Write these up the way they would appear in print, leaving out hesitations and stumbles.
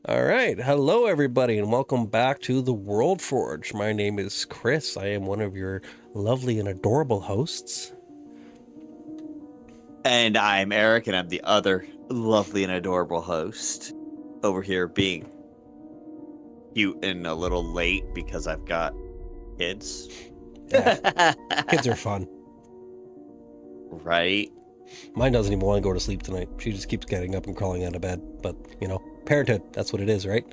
All right. Hello, everybody, and welcome back to the World Forge. My name is Chris. I am one of your lovely and adorable hosts. And I'm Eric, and I'm the other lovely and adorable host over here being cute and a little late because I've got kids. Yeah, kids are fun. Right? Mine doesn't even want to go to sleep tonight. She just keeps getting up and crawling out of bed. But, parenthood, that's what it is, right?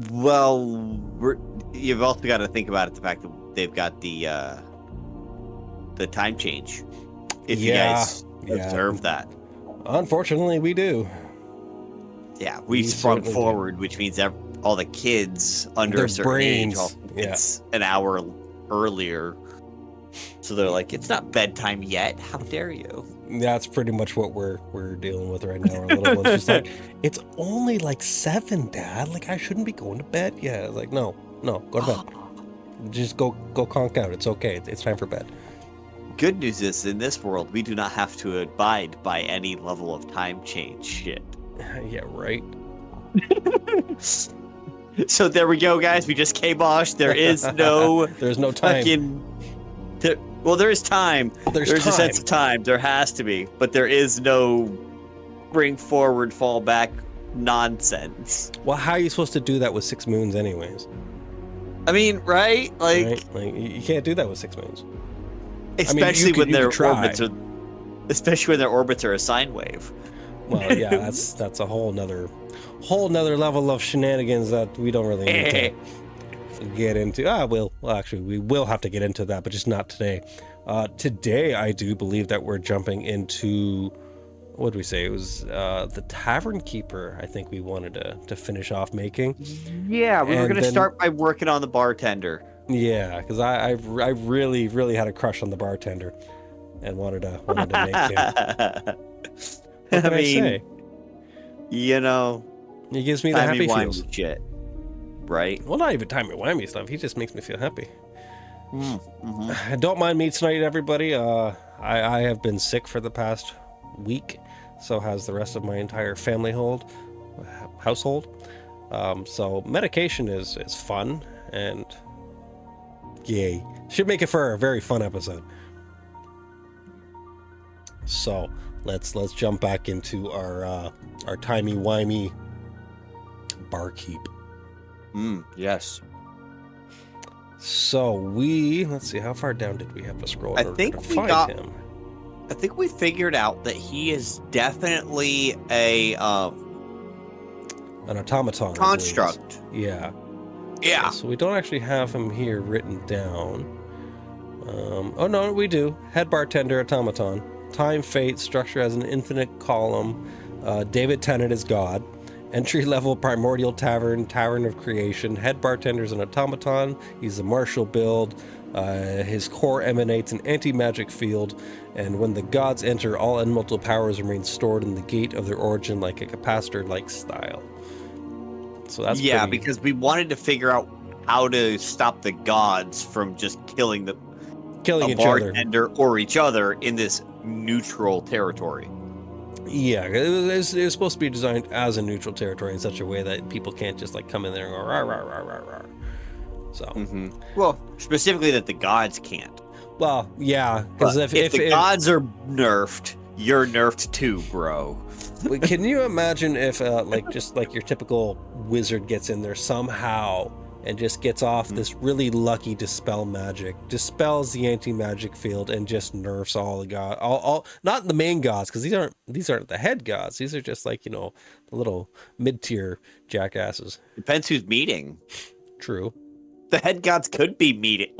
Well, you've also got to think about it, the fact that they've got the time change. If you guys observe that. Unfortunately, we do. Yeah, we've sprung forward, which means all the kids under Their a certain brains, age, it's an hour earlier. So they're like, it's not bedtime yet. How dare you? That's pretty much what we're dealing with right now. Our little one's just like, it's only like 7, Dad. Like, I shouldn't be going to bed yet. I was like, no, go to bed. Just go conk out. It's okay. It's time for bed. Good news is, in this world, we do not have to abide by any level of time change shit. Yeah, right. So there we go, guys. We just kiboshed. There is no... There's no time. There is time. There's time. A sense of time. There has to be. But there is no bring forward, fall back nonsense. Well, how are you supposed to do that with 6 moons anyways? I mean, right? Like you can't do that with 6 moons. Especially when their orbits are a sine wave. Well, yeah, that's a whole nother level of shenanigans that we don't really need to get into. We will have to get into that, but just not today. Today, I do believe that we're jumping into, what did we say? It was the Tavern Keeper. I think we wanted to finish off making. Yeah, we were going to start by working on the Bartender. Yeah, because I really had a crush on the Bartender, and wanted to make him. What can I say? He gives me the happy feels. Shit, right? Well, not even timey-wimey stuff. He just makes me feel happy. Mm-hmm. Don't mind me tonight, everybody. I have been sick for the past week. So has the rest of my entire household. So medication is fun, and yay. Should make it for a very fun episode. So let's jump back into our timey-wimey barkeep. Yes. So let's see, how far down did we have to scroll in order to find him? I think we figured out that he is definitely an automaton construct. Yeah. So we don't actually have him here written down. Oh no, we do. Head bartender, automaton. Time, fate, structure as an infinite column. David Tennant is God. Entry-level primordial tavern of creation. Head bartender's an automaton. He's a martial build. His core emanates an anti-magic field, and when the gods enter, all elemental powers remain stored in the gate of their origin like a capacitor-like style. So that's because we wanted to figure out how to stop the gods from just killing each bartender or each other in this neutral territory. Yeah, it was supposed to be designed as a neutral territory in such a way that people can't just like come in there and go rah rah rah rah rah. So, well, specifically that the gods can't. Well, yeah, because if the gods are nerfed, you're nerfed too, bro. Can you imagine if just like your typical wizard gets in there somehow and just gets off this really lucky dispel magic, dispels the anti-magic field, and just nerfs all the gods, all not the main gods, because these aren't the head gods. These are just like, the little mid-tier jackasses. Depends who's meeting. True. The head gods could be meeting.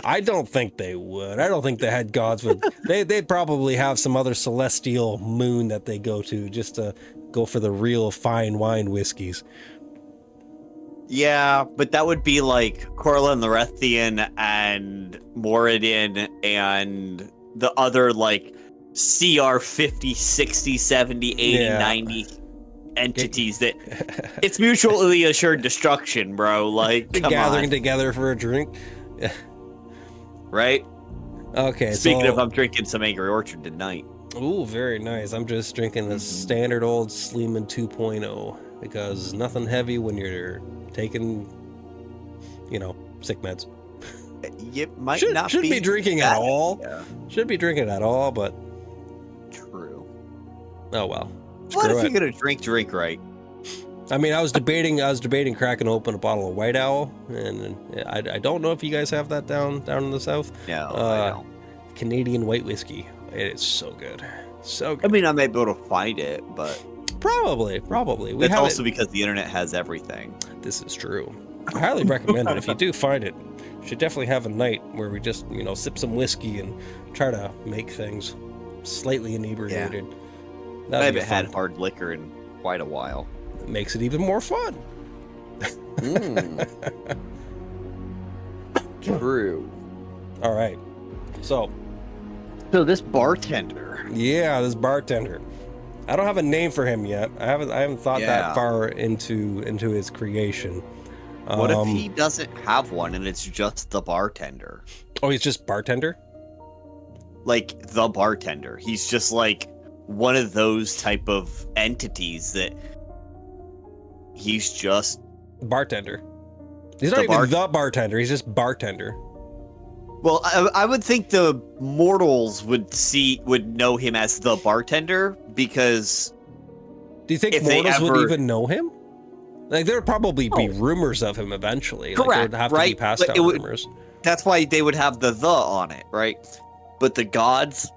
I don't think they would. I don't think the head gods would. They'd probably have some other celestial moon that they go to just to go for the real fine wine whiskeys. Yeah, but that would be like Corlin the Rethian and Moradin and the other like CR 50, 60, 70, 80, 90 entities that it's mutually assured destruction, bro. Like, gathering together for a drink. Right? Okay. Speaking of, I'm drinking some Angry Orchard tonight. Ooh, very nice. I'm just drinking a standard old Sleeman 2.0. because nothing heavy when you're taking, sick meds. You might Should not be drinking at all. Yeah. Should be drinking at all, but True. oh well. What Screw if it. you're gonna drink right? I mean, I was debating cracking open a bottle of White Owl, and I don't know if you guys have that down in the south. No, I don't. Canadian white whiskey. It is so good, so I good. mean, I may be able to find it, but Probably. it's also because the internet has everything. This is true. I highly recommend it. If you do find it, you should definitely have a night where we just, sip some whiskey and try to make things slightly inebriated. I That'd be haven't had fun. hard liquor in quite a while. It makes it even more fun. True. All right. So this bartender. yeah, this bartender. I don't have a name for him yet. I haven't thought that far into his creation. What if he doesn't have one and it's just the bartender? Oh, he's just bartender? Like the bartender. He's just like one of those type of entities that he's just Bartender. He's not even the bartender. He's just bartender. Well, I would think the mortals would know him as the bartender because Do you think if they mortals would ever- even know him? Like, there would probably be rumors of him eventually. Like, Correct, there would have to be right? passed But down it would- rumors. that's why they would have the on it, right? But the gods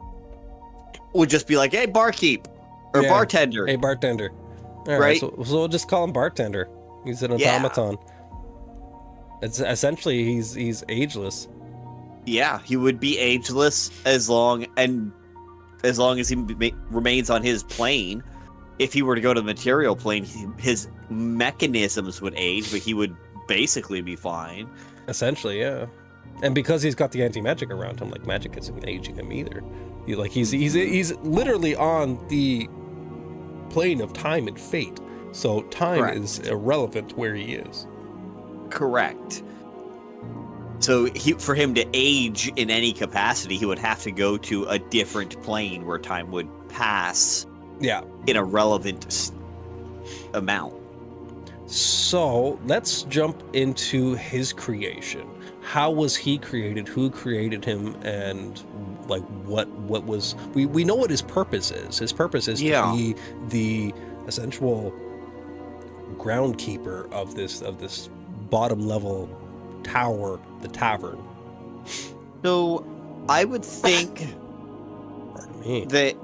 would just be like, "Hey, barkeep," or Yeah. "Bartender." Hey, bartender. All right, Right? so we'll just call him bartender. He's an Yeah. automaton. It's essentially he's ageless. Yeah, he would be ageless as long as he remains on his plane. If he were to go to the material plane, his mechanisms would age, but he would basically be fine. Essentially, yeah. And because he's got the anti-magic around him, like, magic isn't aging him either. He's literally on the plane of time and fate. So time Correct. is irrelevant where he is. Correct. So for him to age in any capacity, he would have to go to a different plane where time would pass Yeah. in a relevant amount. So let's jump into his creation. How was he created? Who created him? And like what was we know what his purpose is. His purpose is to be the essential groundkeeper of this bottom level tower, the Tavern. So I would think Pardon me. that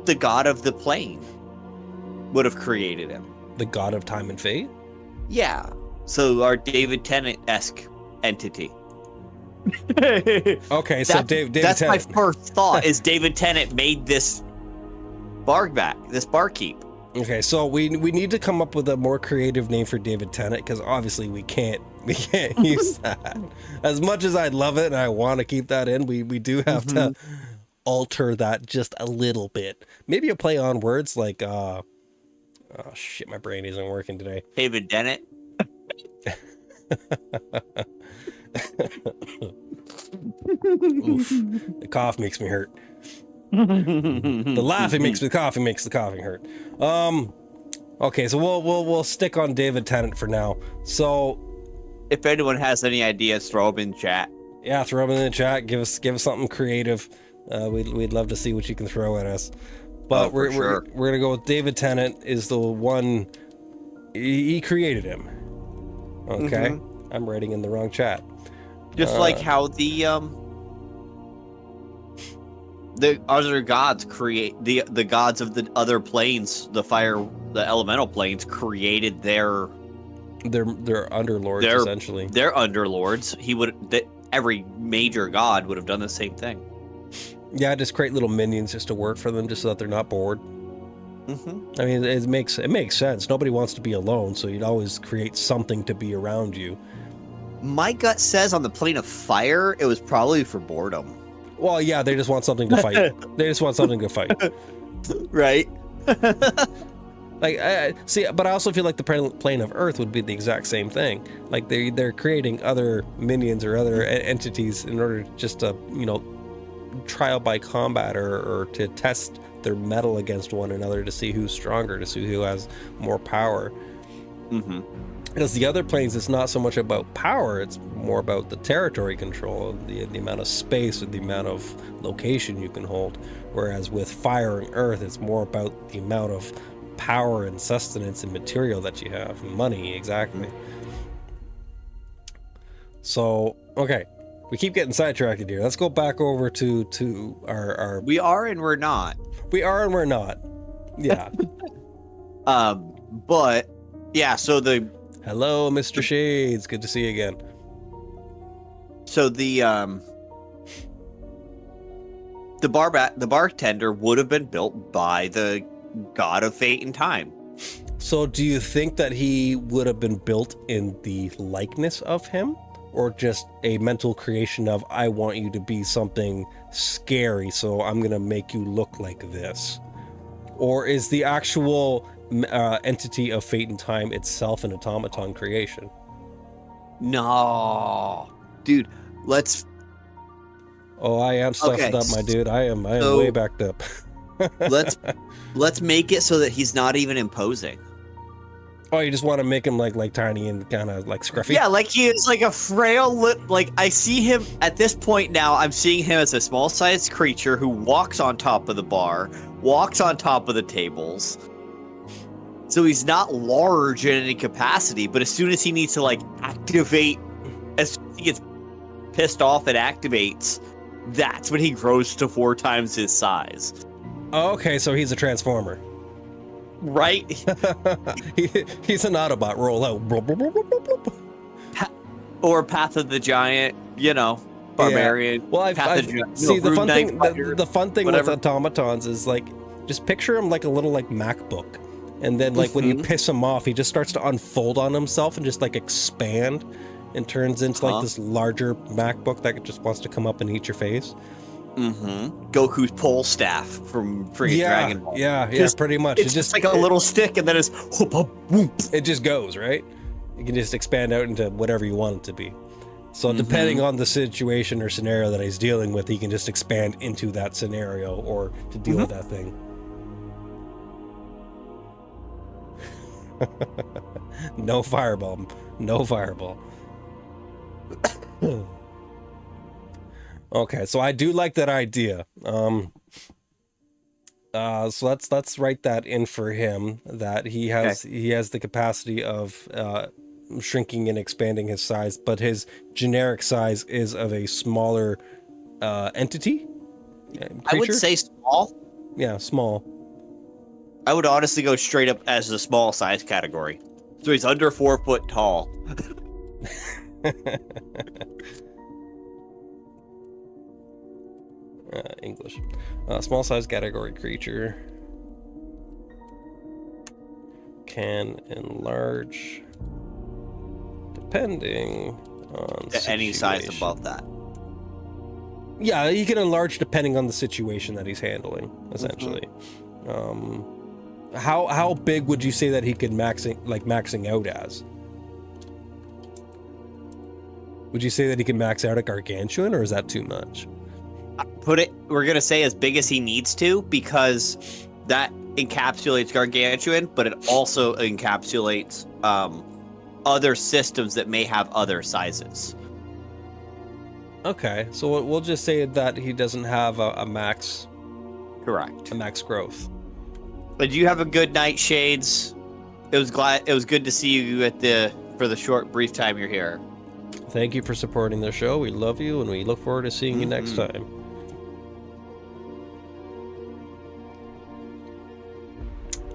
the god of the plane would have created him. The god of time and fate? Yeah. So our David Tennant-esque entity. Okay, so David that's my Tennant. first thought is David Tennant made this barkeep. Okay, so we need to come up with a more creative name for David Tennant, because obviously we can't use that. As much as I'd love it and I want to keep that in, we do have to alter that just a little bit. Maybe a play on words like oh shit, my brain isn't working today. David Tennant. Oof. The cough makes me hurt. The laughing makes the coughing hurt. Okay, so we'll stick on David Tennant for now. So If anyone has any ideas, throw them in chat. yeah, throw them in the chat. Give us something creative. We'd love to see what you can throw at us. But we're gonna go with David Tennant is the one. He created him. Okay, I'm writing in the wrong chat. Just like how the other gods create the gods of the other planes, the elemental planes created their underlords essentially. Their underlords. Every major god would have done the same thing. Yeah, just create little minions just to work for them, just so that they're not bored. Mm-hmm. I mean, it makes sense. Nobody wants to be alone, so you'd always create something to be around you. My gut says on the plane of fire, it was probably for boredom. Well, yeah, they just want something to fight. They just want something to fight. Right? Like, see, but I also feel like the plane of Earth would be the exact same thing. Like they're creating other minions or other entities in order just to, trial by combat or to test their metal against one another to see who's stronger, to see who has more power. Mm-hmm. Because the other planes, it's not so much about power, it's more about the territory control, the amount of space or the amount of location you can hold. Whereas with fire and earth, it's more about the amount of power and sustenance and material that you have. Money, exactly. So, okay. We keep getting sidetracked here. Let's go back over to our... We are and we're not. We are and we're not. Yeah. But, yeah, so the... Hello, Mr. Shades. Good to see you again. So the bartender would have been built by the god of fate and time. So do you think that he would have been built in the likeness of him? Or just a mental creation of, I want you to be something scary, so I'm going to make you look like this? Or is the actual entity of fate and time itself an automaton creation? No. Dude, let's... Oh, I am stuffed up, my dude. I am way backed up. let's make it so that he's not even imposing. Oh, you just want to make him like tiny and kind of like scruffy? Yeah, like he is like a frail like I see him at this point now, I'm seeing him as a small-sized creature who walks on top of the bar, walks on top of the tables. So he's not large in any capacity, but as soon as he needs to like activate, as soon as he gets pissed off and activates, that's when he grows to 4 times his size. Oh, okay, so he's a transformer. Right? He's an Autobot rollout. Or Path of the Giant, barbarian. Yeah. Well, the fun thing with automatons is like, just picture him like a little like MacBook, and then like when you piss him off, he just starts to unfold on himself and just like expand, and turns into like this larger MacBook that just wants to come up and eat your face. Goku's pole staff from freaking Dragon Ball. Yeah, pretty much. It's just like a little stick, and then it's it just goes, right? You can just expand out into whatever you want it to be. So depending on the situation or scenario that he's dealing with, he can just expand into that scenario or to deal with that thing. No fireball. No fireball. Okay, so I do like that idea. So let's write that in for him, that he has the capacity of shrinking and expanding his size, but his generic size is of a smaller entity. Creature? I would say small. Yeah, small. I would honestly go straight up as the small size category. So he's under 4 foot tall. English. Small size category creature can enlarge depending on any size above that. Yeah, he can enlarge depending on the situation that he's handling, essentially. How big would you say that he could maxing out as? Would you say that he can max out at Gargantuan, or is that too much? We're gonna say as big as he needs to, because that encapsulates Gargantuan, but it also encapsulates other systems that may have other sizes. Okay, so we'll just say that he doesn't have a max. Correct. A max growth. But you have a good night, Shades. It was good to see you for the short brief time you're here. Thank you for supporting the show. We love you, and we look forward to seeing you next time.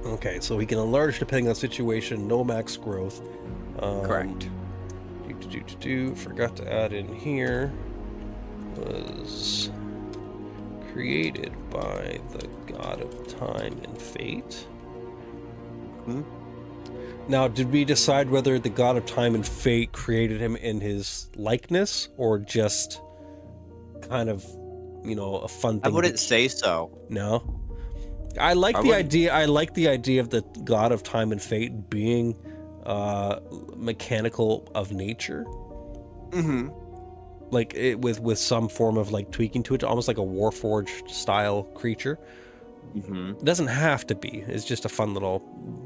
Okay, so he can enlarge depending on the situation. No max growth. Correct. Forgot to add in here. Was created by the god of time and fate. Now, did we decide whether the god of time and fate created him in his likeness, or just kind of, a fun thing? I wouldn't say so. No? I like the idea. I like the idea of the god of time and fate being mechanical of nature. Like with some form of like tweaking to it, almost like a Warforged style creature. Mm-hmm. It doesn't have to be. It's just a fun little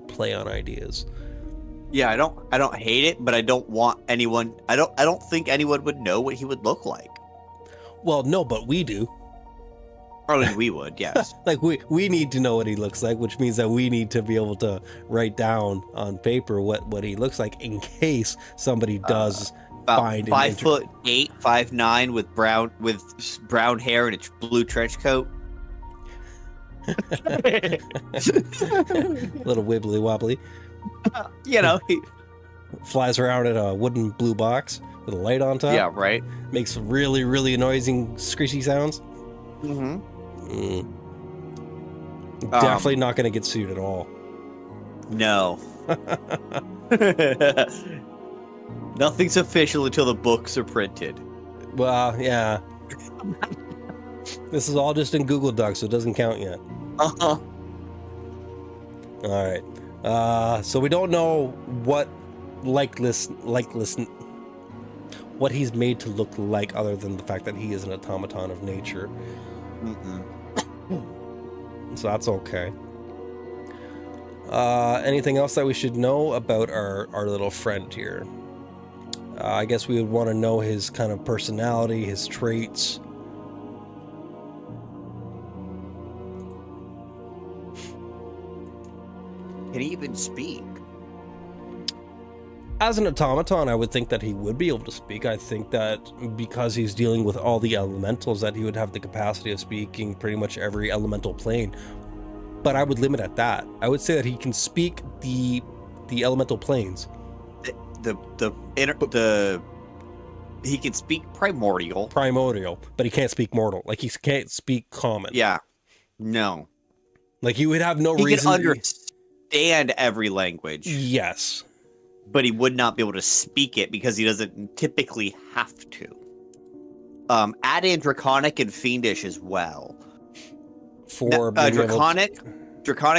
play on ideas. Yeah, I don't hate it, but I don't want anyone. I don't think anyone would know what he would look like. Well, no, but we do. I mean, we would, yes. Like we need to know what he looks like, which means that we need to be able to write down on paper what he looks like in case somebody does find 5'8", 5'9", with brown hair and a blue trench coat. Little wibbly wobbly. You know, he Flies around in a wooden blue box with a light on top. yeah, right. Makes really, really annoying screechy sounds. Mm-hmm. Definitely not going to get sued at all. No. Nothing's official until the books are printed. Well, yeah. This is all just in Google Docs, so it doesn't count yet. Uh-huh. All right. So we don't know what what he's made to look like, other than the fact that he is an automaton of nature. Mm-mm. So that's okay. Anything else that we should know about our little friend here? I guess we would want to know his kind of personality, his traits. Can he even speak? As an automaton, I would think that he would be able to speak. I think that because he's dealing with all the elementals, that he would have the capacity of speaking pretty much every elemental plane. But I would limit at that. I would say that he can speak the elemental planes. He can speak primordial. But he can't speak mortal. Like, he can't speak common. Yeah. No. Like, you would have no reason. He can understand every language. Yes. But he would not be able to speak it because he doesn't typically have to. Add in Draconic and Fiendish as well. For Draconic,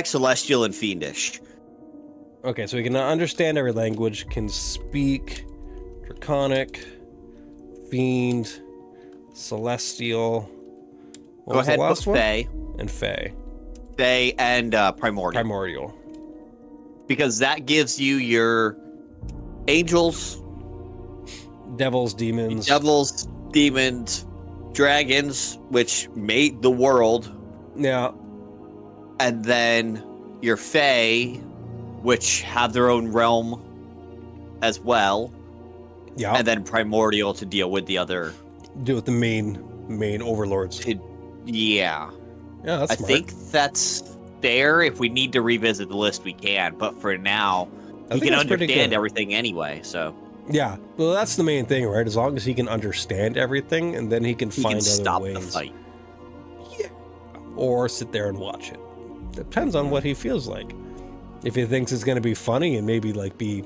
Celestial, and Fiendish. Okay, so he can understand every language, can speak Draconic, Fiend, Celestial. Go ahead, book Fae. And Fae. Fae and Primordial. Because that gives you your angels, devils, demons, dragons, which made the world. Yeah. And then your Fae, which have their own realm as well. Yeah. And then Primordial to deal with the other. Deal with the main overlords. Yeah. Yeah, that's smart. I think that's fair. If we need to revisit the list, we can. But for now, he can understand everything anyway, so. Yeah. Well, that's the main thing, right? As long as he can understand everything, and then he can find other ways. The fight. Yeah. Or sit there and watch it. Depends on what he feels like. If he thinks it's going to be funny and maybe like be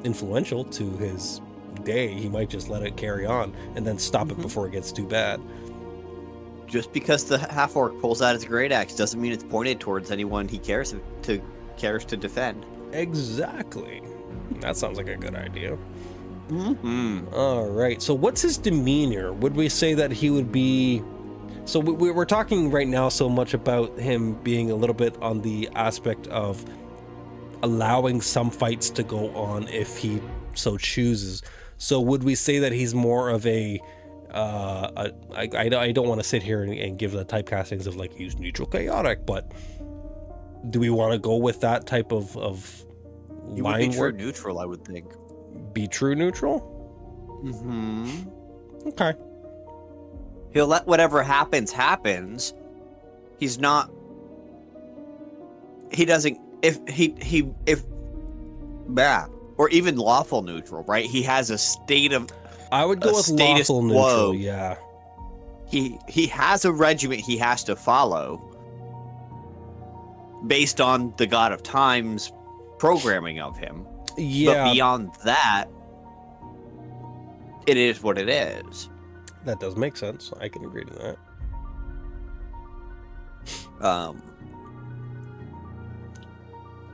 influential to his day, he might just let it carry on and then stop it before it gets too bad. Just because the half-orc pulls out his great axe doesn't mean it's pointed towards anyone he cares to defend. Exactly. That sounds like a good idea. Mm-hmm. All right. So what's his demeanor? Would we say that he would be... So we're talking right now so much about him being a little bit on the aspect of allowing some fights to go on if he so chooses. So would we say that he's more of a... I don't want to sit here and give the typecastings of like he's neutral chaotic, but do we want to go with that type of line work? True neutral, I would think. Be true neutral? Mm-hmm. Okay. He'll let whatever happens. He's not. He doesn't. Or even lawful neutral, right? He has a state of. I would go with lawful neutral. Yeah. He has a regiment he has to follow, based on the God of Time's programming of him. Yeah. But beyond that, it is what it is. That does make sense. I can agree to that.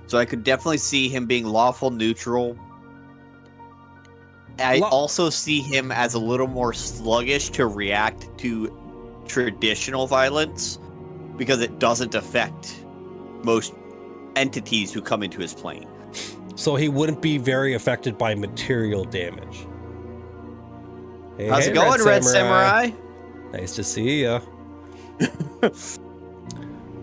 So I could definitely see him being lawful neutral. I also see him as a little more sluggish to react to traditional violence, because it doesn't affect most entities who come into his plane. So he wouldn't be very affected by material damage. Hey, how's it going, Red Samurai? Nice to see ya.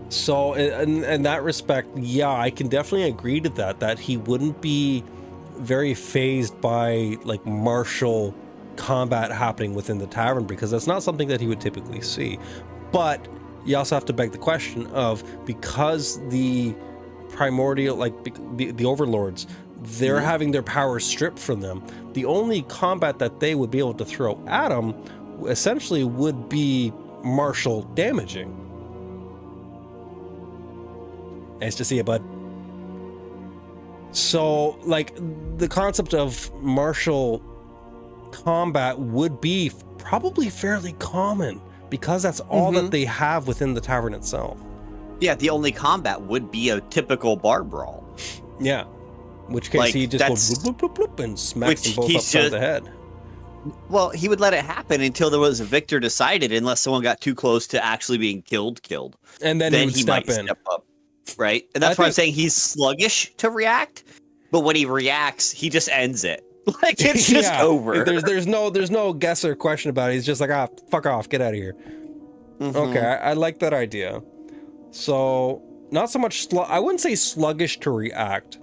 So in that respect, yeah, I can definitely agree to that he wouldn't be very phased by like martial combat happening within the tavern, because that's not something that he would typically see. But you also have to beg the question of, because the primordial, like the overlords, they're having their power stripped from them, the only combat that they would be able to throw at him essentially would be martial damaging. Nice to see you, bud. So, like, the concept of martial combat would be probably fairly common, because that's all that they have within the tavern itself. Yeah, the only combat would be a typical bar brawl. Yeah. In which case, like, he just goes bloop, bloop, bloop, bloop, and smacks them both upside the head. Well, he would let it happen until there was a victor decided, unless someone got too close to actually being killed. And then he might step up. Right? And that's why I'm saying he's sluggish to react, but when he reacts, he just ends it. Like, it's just over. There's no guess or question about it. He's just like, fuck off, get out of here. Okay, I like that idea. So, not so much I wouldn't say sluggish to react,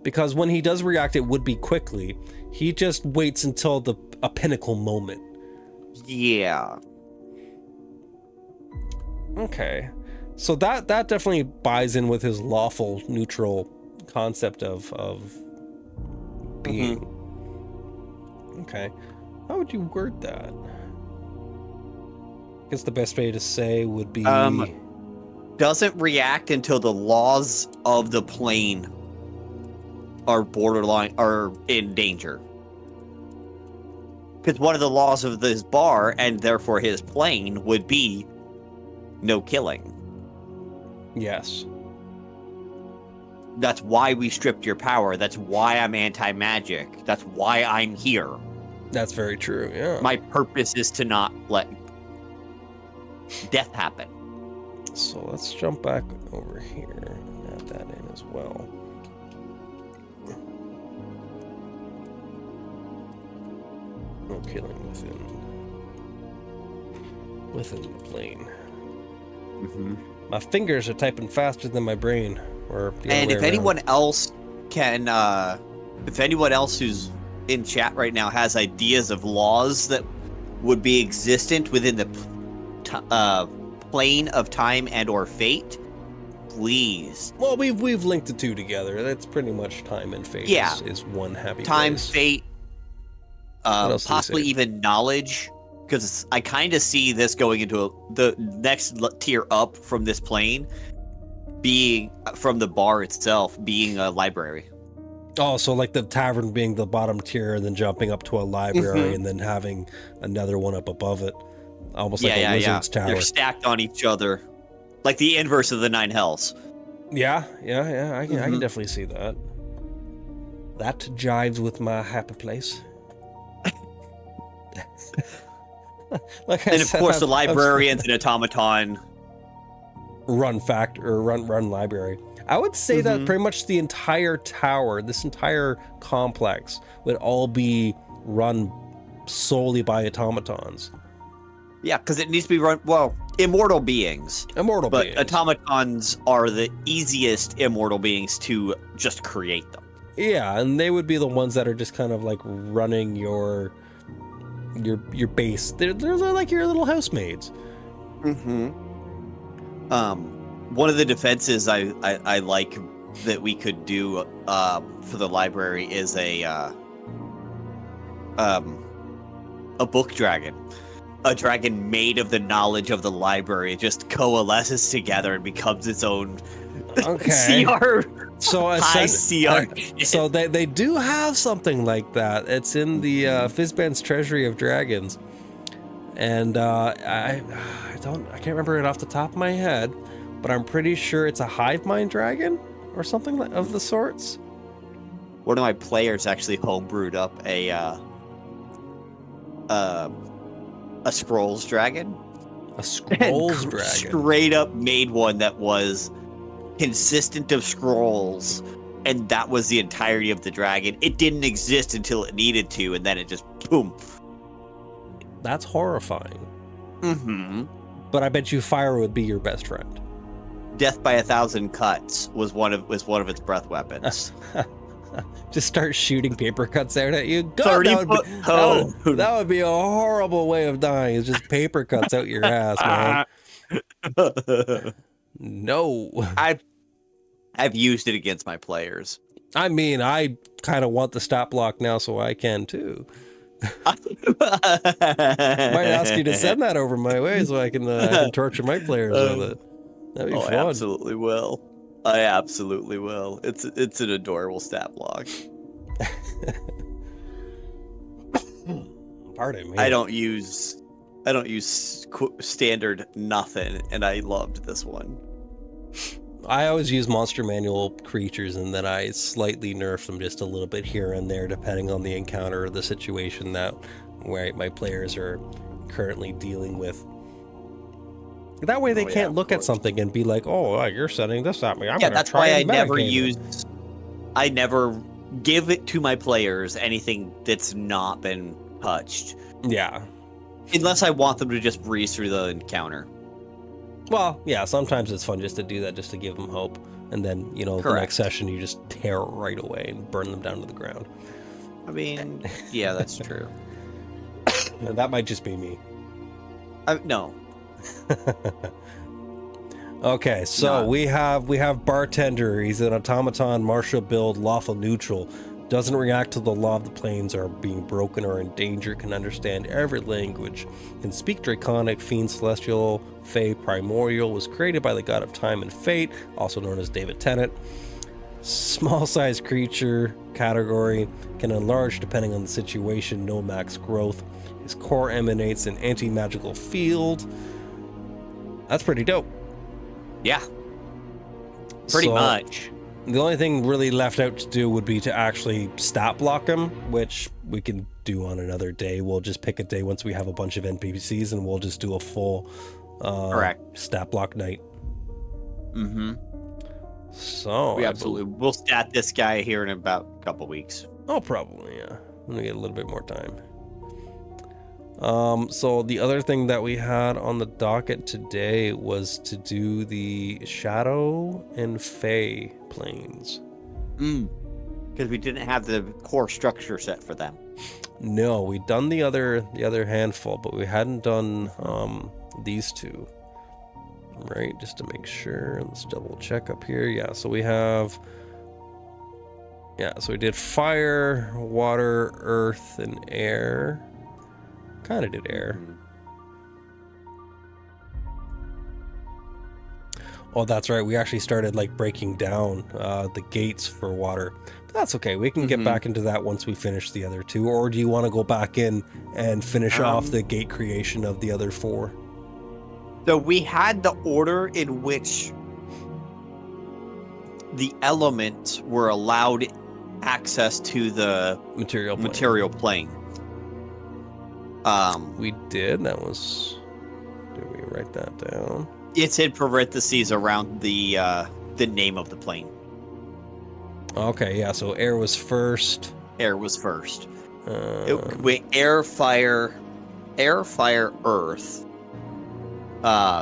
because when he does react, it would be quickly. He just waits until a pinnacle moment. Yeah. Okay. So that definitely buys in with his lawful neutral concept of being. Okay. How would you word that? I guess the best way to say would be doesn't react until the laws of the plane are in danger. Because one of the laws of this bar, and therefore his plane, would be no killing. Yes. That's why we stripped your power. That's why I'm anti-magic. That's why I'm here. That's very true, yeah. My purpose is to not let death happen. So let's jump back over here and add that in as well. No killing within the plane. My fingers are typing faster than my brain. And if anyone else can, if anyone else who's in chat right now has ideas of laws that would be existent within the plane of time and or fate, please. Well, we've linked the two together. That's pretty much time and fate. Yeah, is one happy time, place. Fate, possibly even knowledge. Because I kind of see this going into the next tier up from this plane, being from the bar itself, being a library. Oh, so like the tavern being the bottom tier, and then jumping up to a library, and then having another one up above it, almost like a wizard's tower. They're stacked on each other, like the inverse of the 9 hells. Yeah. I can definitely see that. That jives with my happy place. And of course, the librarians and automaton run library. I would say that pretty much the entire tower, this entire complex, would all be run solely by automatons. Yeah, because it needs to be run, well, immortal beings. But automatons are the easiest immortal beings to just create them. Yeah, and they would be the ones that are just kind of like running your base. They're like your little housemaids. One of the defenses I like that we could do for the library is a book dragon. A dragon made of the knowledge of the library. It just coalesces together and becoms its own CR. So high CR. So they do have something like that. It's in the Fizban's Treasury of Dragons, and I can't remember it off the top of my head, but I'm pretty sure it's a hive mind dragon or something of the sorts. One of my players actually homebrewed up a Scrolls dragon. A scrolls dragon. Straight up made one that was consistent of scrolls, and that was the entirety of the dragon. It didn't exist until it needed to, and then it just boom. That's horrifying. Mm-hmm. But I bet you fire would be your best friend. Death by 1,000 cuts was one of its breath weapons. Just start shooting paper cuts out at you. God, 30 that would be a horrible way of dying. It's just paper cuts out your ass, man. No. I've used it against my players. I mean, I kind of want the stat block now, so I can too. Might ask you to send that over my way so I can torture my players with it. That'd be fun. I absolutely will. I absolutely will. It's an adorable stat block. Pardon me. I don't use standard nothing, and I loved this one. I always use monster manual creatures, and then I slightly nerf them just a little bit here and there, depending on the encounter or the situation that my players are currently dealing with. That way they can't look at something and be like, "Oh, you're sending this at me." That's why I never give it to my players anything that's not been touched. Yeah. Unless I want them to just breeze through the encounter. Well, yeah, sometimes it's fun just to do that, just to give them hope. And then, the next session you just tear it right away and burn them down to the ground. I mean, yeah, that's true. And that might just be me. No. Okay, so we have Bartender. He's an automaton, martial build, lawful neutral. Doesn't react to the law of the planes are being broken or in danger. Can understand every language. Can speak Draconic, Fiend, Celestial, Fey, Primordial. Was created by the god of time and fate, also known as David Tennant. Small-sized creature category. Can enlarge depending on the situation. No max growth. His core emanates an anti-magical field. That's pretty dope. Yeah. Pretty much. The only thing really left out to do would be to actually stat block him, which we can do on another day. We'll just pick a day once we have a bunch of NPCs, and we'll just do a full stat block night. Mm-hmm. So we'll stat this guy here in about a couple weeks. Oh, probably, yeah. When we get a little bit more time. So the other thing that we had on the docket today was to do the Shadow and Fey planes. Because we didn't have the core structure set for them. No, we'd done the other handful, but we hadn't done these two. Right, just to make sure. Let's double check up here. Yeah, so we have... Yeah, so we did fire, water, earth, and air. Kind of did air. Oh, that's right. We actually started breaking down the gates for water. But that's okay. We can get back into that once we finish the other two. Or do you want to go back in and finish off the gate creation of the other four? So we had the order in which the elements were allowed access to the material plane. We did. That was... Did we write that down? It's in parentheses around the name of the plane. Okay, yeah. So air was first. Air was first. Air, fire, earth,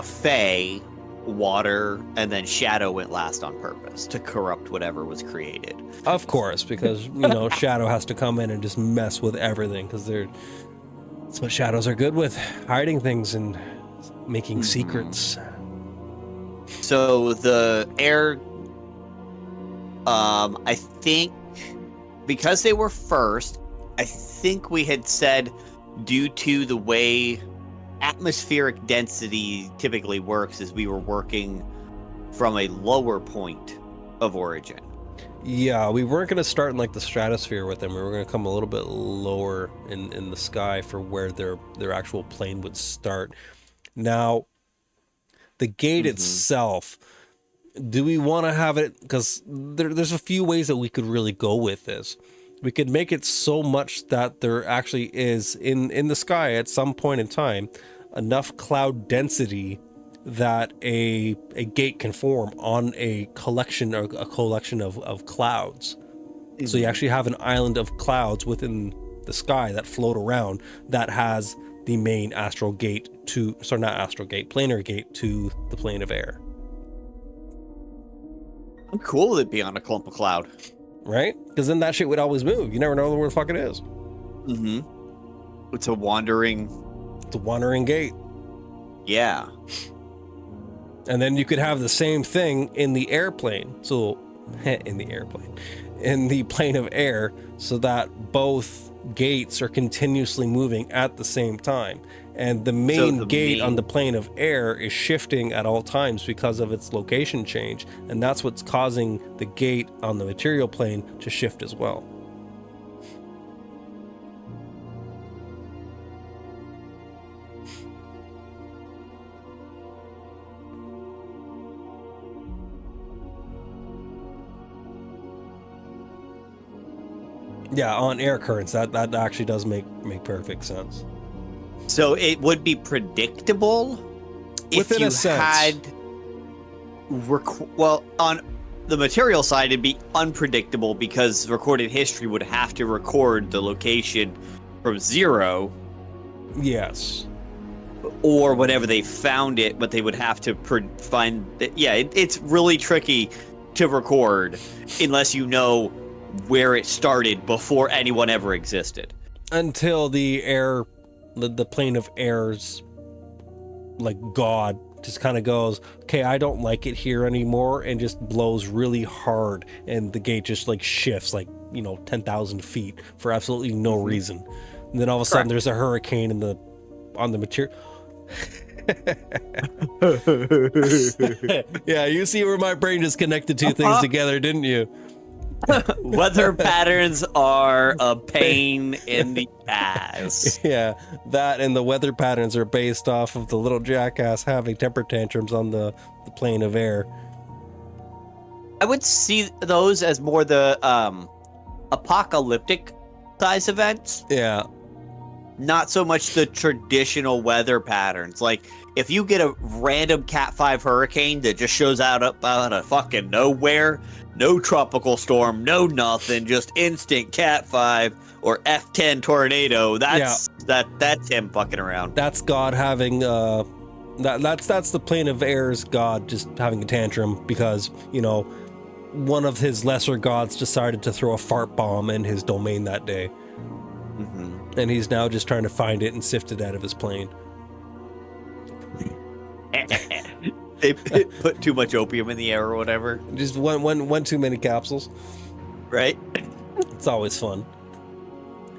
Fey, water, and then shadow went last on purpose to corrupt whatever was created. Of course, because shadow has to come in and just mess with everything, because that's what shadows are good with, hiding things and making secrets. So the air, I think, because they were first, I think we had said, due to the way atmospheric density typically works, is we were working from a lower point of origin. Yeah, we weren't going to start in the stratosphere with them. We were going to come a little bit lower in the sky for where their actual plane would start. Now, the gate itself, do we want to have it? Because there's a few ways that we could really go with this. We could make it so much that there actually is in the sky at some point in time enough cloud density that a gate can form on a collection of clouds. So you actually have an island of clouds within the sky that float around that has the main astral gate planar gate to the plane of air. I'm cool with it being on a clump of cloud. Right? Because then that shit would always move. You never know where the fuck it is. Mm-hmm. It's a wandering gate. Yeah. And then you could have the same thing in the airplane. So, in the plane of air, so that both gates are continuously moving at the same time. And the main gate on the plane of air is shifting at all times because of its location change. And that's what's causing the gate on the material plane to shift as well. Yeah, on air currents, that actually does make perfect sense. So it would be predictable within if you a sense. had on the material side it'd be unpredictable because recorded history would have to record the location from 0. Yes. Or whatever they found it, but they would have to find it. Yeah, it's really tricky to record unless you know where it started before anyone ever existed. Until the plane of air's like god just kind of goes, okay, I don't like it here anymore, and just blows really hard, and the gate just like shifts like 10,000 feet for absolutely no reason. And then all of a sudden there's a hurricane on the material. Yeah, you see where my brain just connected two things together, didn't you? Weather patterns are a pain in the ass. Yeah, that and the weather patterns are based off of the little jackass having temper tantrums on the plane of air. I would see those as more the apocalyptic size events. Yeah. Not so much the traditional weather patterns. Like, if you get a random Cat 5 hurricane that just shows up out of fucking nowhere, no tropical storm, no nothing, just instant Cat 5 or F10 tornado, that's him fucking around. That's God having that's the plane of air's God just having a tantrum because, one of his lesser gods decided to throw a fart bomb in his domain that day. Mm-hmm. And he's now just trying to find it and sift it out of his plane. They put too much opium in the air or whatever. Just one too many capsules. Right? It's always fun.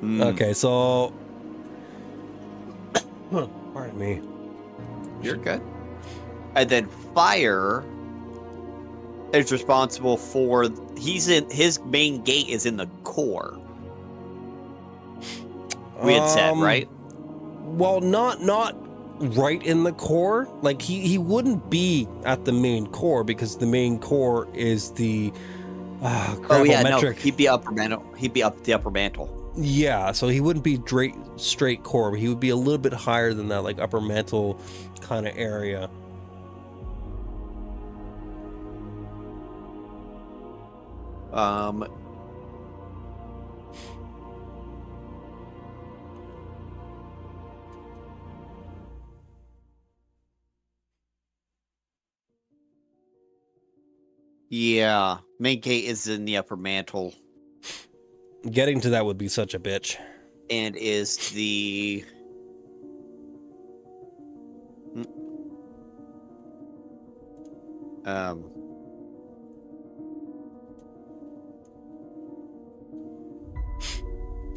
Okay, so... Pardon me. You're good. And then fire is responsible for... his main gate is in the core. We had said, right? Well, not right in the core. Like he wouldn't be at the main core because the main core is the gravimetric. He'd be upper mantle. He'd be up the upper mantle. Yeah, so he wouldn't be straight core, but he would be a little bit higher than that, like upper mantle kind of area. Yeah, main gate is in the upper mantle. Getting to that would be such a bitch. And is the...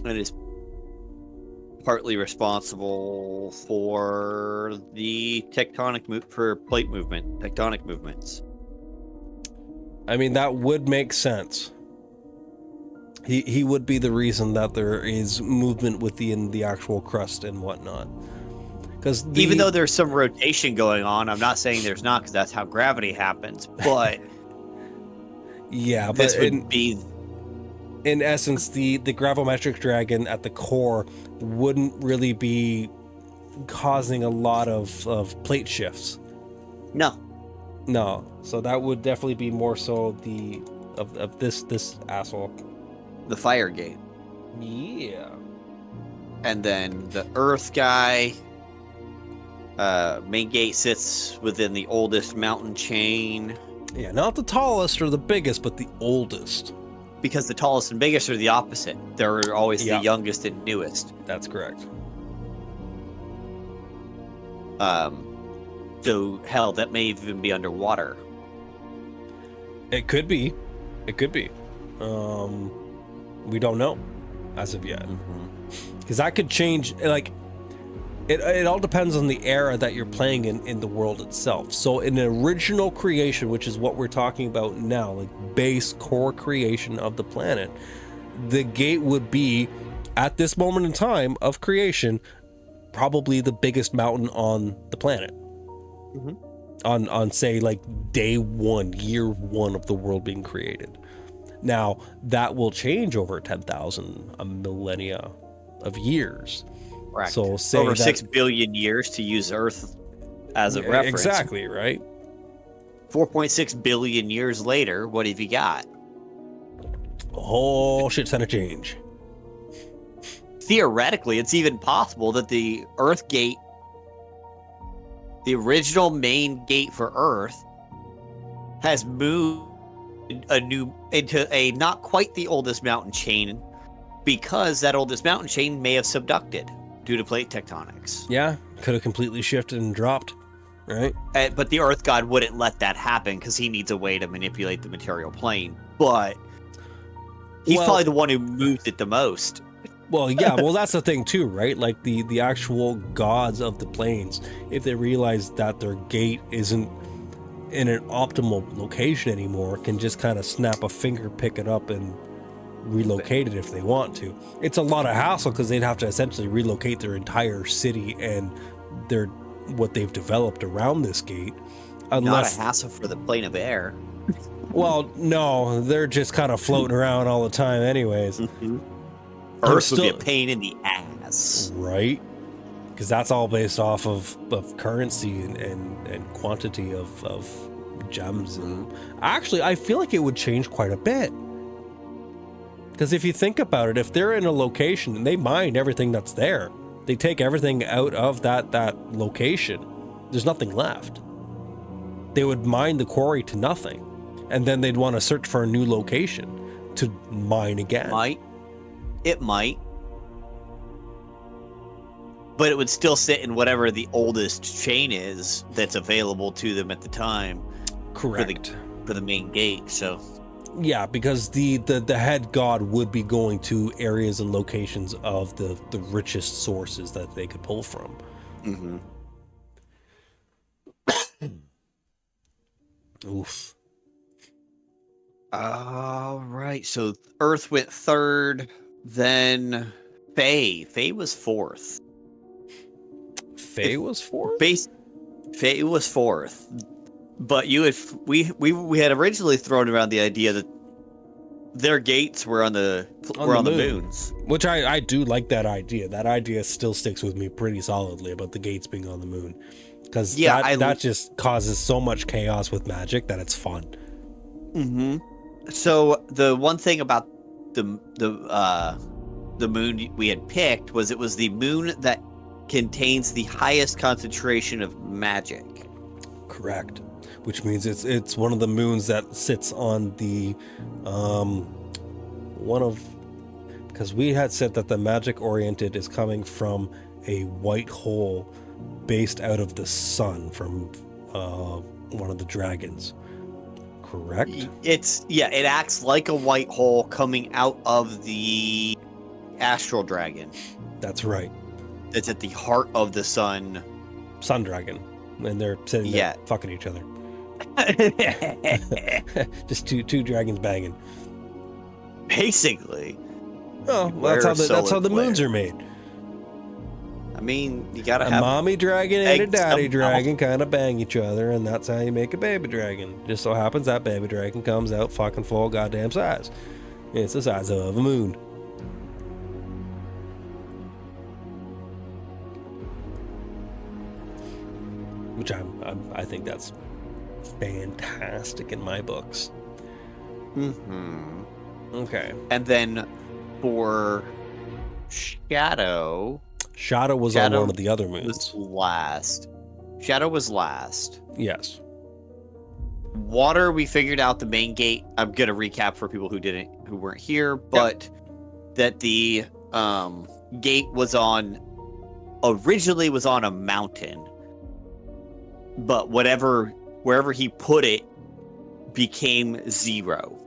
It is partly responsible for the plate movement, tectonic movements. I mean, that would make sense. He would be the reason that there is movement within the actual crust and whatnot. Because even though there's some rotation going on, I'm not saying there's not, because that's how gravity happens. But yeah, but this would be, in essence, the gravimetric dragon at the core wouldn't really be causing a lot of plate shifts. No. So that would definitely be more so of this asshole. The fire gate. Yeah. And then the Earth guy. Main gate sits within the oldest mountain chain. Yeah, not the tallest or the biggest, but the oldest. Because the tallest and biggest are the opposite. They're always the youngest and newest. That's correct. So hell, that may even be underwater. It could be. We don't know as of yet. Because that could change, like, it all depends on the era that you're playing in the world itself. So in an original creation, which is what we're talking about now, like base core creation of the planet, the gate would be, at this moment in time of creation, probably the biggest mountain on the planet. On say like day one, year one of the world being created. Now that will change over 10,000 millennia of years. Correct. So say over 6 billion years to use Earth as a reference. Exactly, right? 4.6 billion years later, what have you got? A whole shit ton of change. Theoretically, it's even possible that the Earth gate, the original main gate for Earth, has moved into a not quite the oldest mountain chain, because that oldest mountain chain may have subducted due to plate tectonics. Yeah, could have completely shifted and dropped, right? But the Earth God wouldn't let that happen because he needs a way to manipulate the material plane. But he's probably the one who moved it the most. Well, yeah, well, that's the thing too, right? Like the actual gods of the planes, if they realize that their gate isn't in an optimal location anymore, can just kind of snap a finger, pick it up, and relocate it if they want to. It's a lot of hassle because they'd have to essentially relocate their entire city and what they've developed around this gate. Not a hassle for the plane of air. Well, no, they're just kind of floating around all the time anyways. Earth would be a pain in the ass. Right? Because that's all based off of currency and quantity of gems. And actually, I feel like it would change quite a bit. Because if you think about it, if they're in a location and they mine everything that's there, they take everything out of that location, there's nothing left. They would mine the quarry to nothing. And then they'd want to search for a new location to mine again. It might. But it would still sit in whatever the oldest chain is that's available to them at the time. Correct. For the main gate, so... Yeah, because the head god would be going to areas and locations of the richest sources that they could pull from. Oof. All right, so Earth went third, then Faye was fourth. Faye was fourth? Faye was fourth. But we had originally thrown around the idea that their gates were on the moons, which I do like that idea. That idea still sticks with me pretty solidly about the gates being on the moon, because that just causes so much chaos with magic that it's fun. So the one thing about the moon we had picked was it was the moon that contains the highest concentration of magic. Correct. Which means it's one of the moons that sits on the because we had said that the magic oriented is coming from a white hole based out of the sun from one of the dragons. Correct? It acts like a white hole coming out of the astral dragon. That's right. It's at the heart of the sun dragon, and they're sitting there fucking each other. Just two dragons banging. Basically. Oh, well, that's how the moons are made. I mean, you gotta have a mommy dragon and a daddy dragon kind of bang each other, and that's how you make a baby dragon. Just so happens that baby dragon comes out fucking full goddamn size. It's the size of a moon. which I think that's fantastic in my books. Mm-hmm. Okay. And then for Shadow was on one of the other moons. Was last. Shadow was last. Yes. Water, we figured out the main gate. I'm gonna recap for people who weren't here, but that the gate was originally on a mountain, but wherever he put it became 0.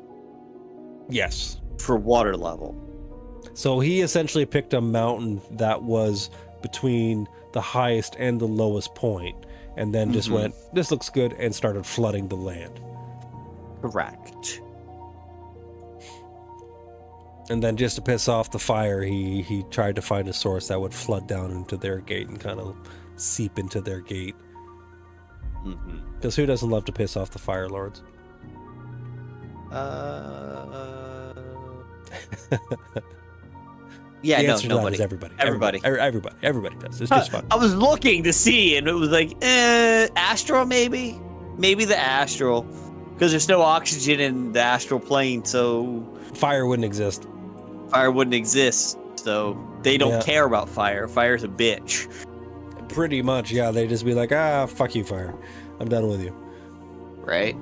Yes. For water level. So he essentially picked a mountain that was between the highest and the lowest point, and then just went, this looks good, and started flooding the land. Correct. And then just to piss off the fire, he tried to find a source that would flood down into their gate and kind of seep into their gate. Because who doesn't love to piss off the Fire Lords? Yeah, the answer to nobody. That is everybody. Everybody does. It's just fun. I was looking to see, and it was like, astral maybe? Maybe the astral. Because there's no oxygen in the astral plane, so... Fire wouldn't exist. So they don't care about fire. Fire's a bitch. Pretty much, yeah. They just be like, fuck you, fire. I'm done with you. Right?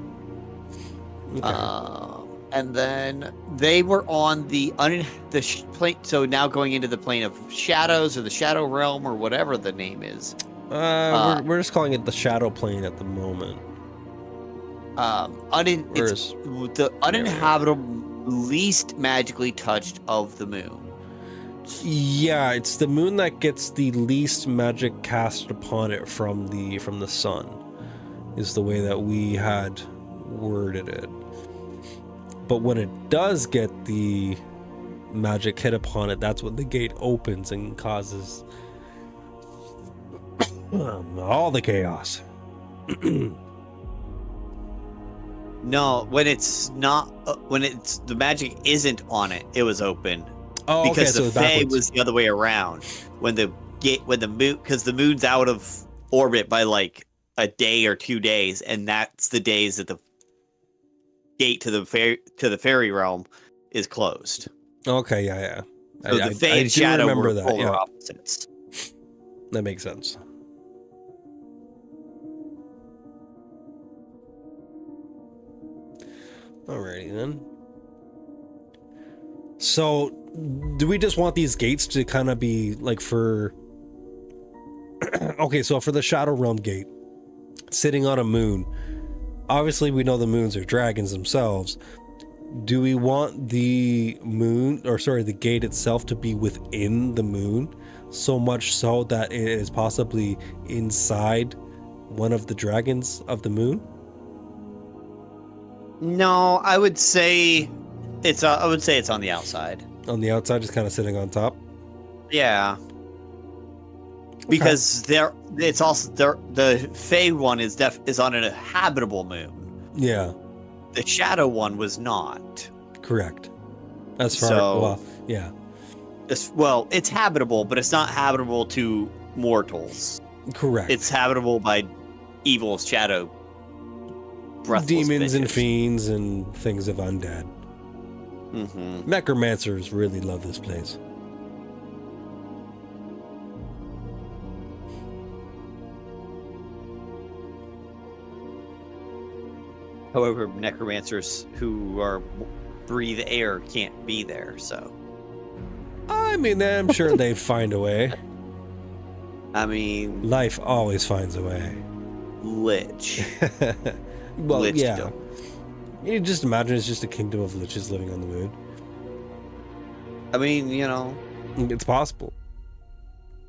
Okay. And then they were on the plane. So now going into the plane of shadows or the shadow realm or whatever the name is. We're just calling it the shadow plane at the moment. It's the uninhabitable, least magically touched of the moon. Yeah, it's the moon that gets the least magic cast upon it from the sun, is the way that we had worded it. But when it does get the magic hit upon it, that's when the gate opens and causes all the chaos. No, when it's not, when it's the magic isn't on it, it was open. Oh, because okay, the so Fae was the other way around. When the moon, because the moon's out of orbit by like a day or 2 days, and that's the days that the gate to the fairy realm is closed. Okay, yeah. So the Fae and Shadow remember were that, polar yeah. opposites. That makes sense. Alrighty then. So, do we just want these gates to kind of be like for... Okay, so for the Shadow Realm gate, sitting on a moon, obviously we know the moons are dragons themselves. Do we want the the gate itself to be within the moon, so much so that it is possibly inside one of the dragons of the moon? No, I would say it's on the outside. On the outside, just kind of sitting on top? Yeah. Because it's also the Fae one is on an habitable moon. Yeah. The Shadow one was not. Correct. As far yeah. It's habitable, but it's not habitable to mortals. Correct. It's habitable by evil shadow breathless demons and bitches. fiends and things of undead. Necromancers really love this place. However, necromancers who breathe air can't be there, so. I mean, I'm sure they'd find a way. I mean... Life always finds a way. Lich. Well, Lich yeah. don't. You just imagine it's just a kingdom of liches living on the moon. I mean, you know... It's possible.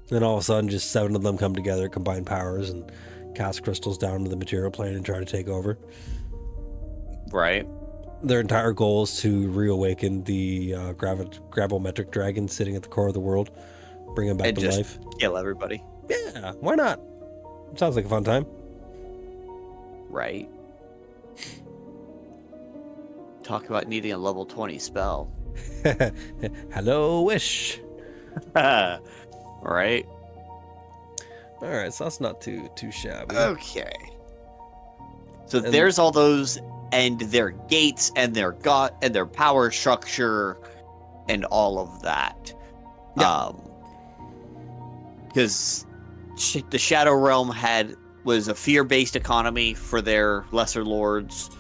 Then all of a sudden, just 7 of them come together, combine powers, and cast crystals down to the material plane and try to take over. Right. Their entire goal is to reawaken the gravimetric dragon sitting at the core of the world, bring him back to life. Kill everybody. Yeah, why not? Sounds like a fun time. Right. Talk about needing a level 20 spell. Hello, Wish. Right. All right, so that's not too shabby. Okay. So there's all those, and their gates, and their power structure, and all of that. Yeah. Because the Shadow Realm was a fear-based economy for their lesser lords.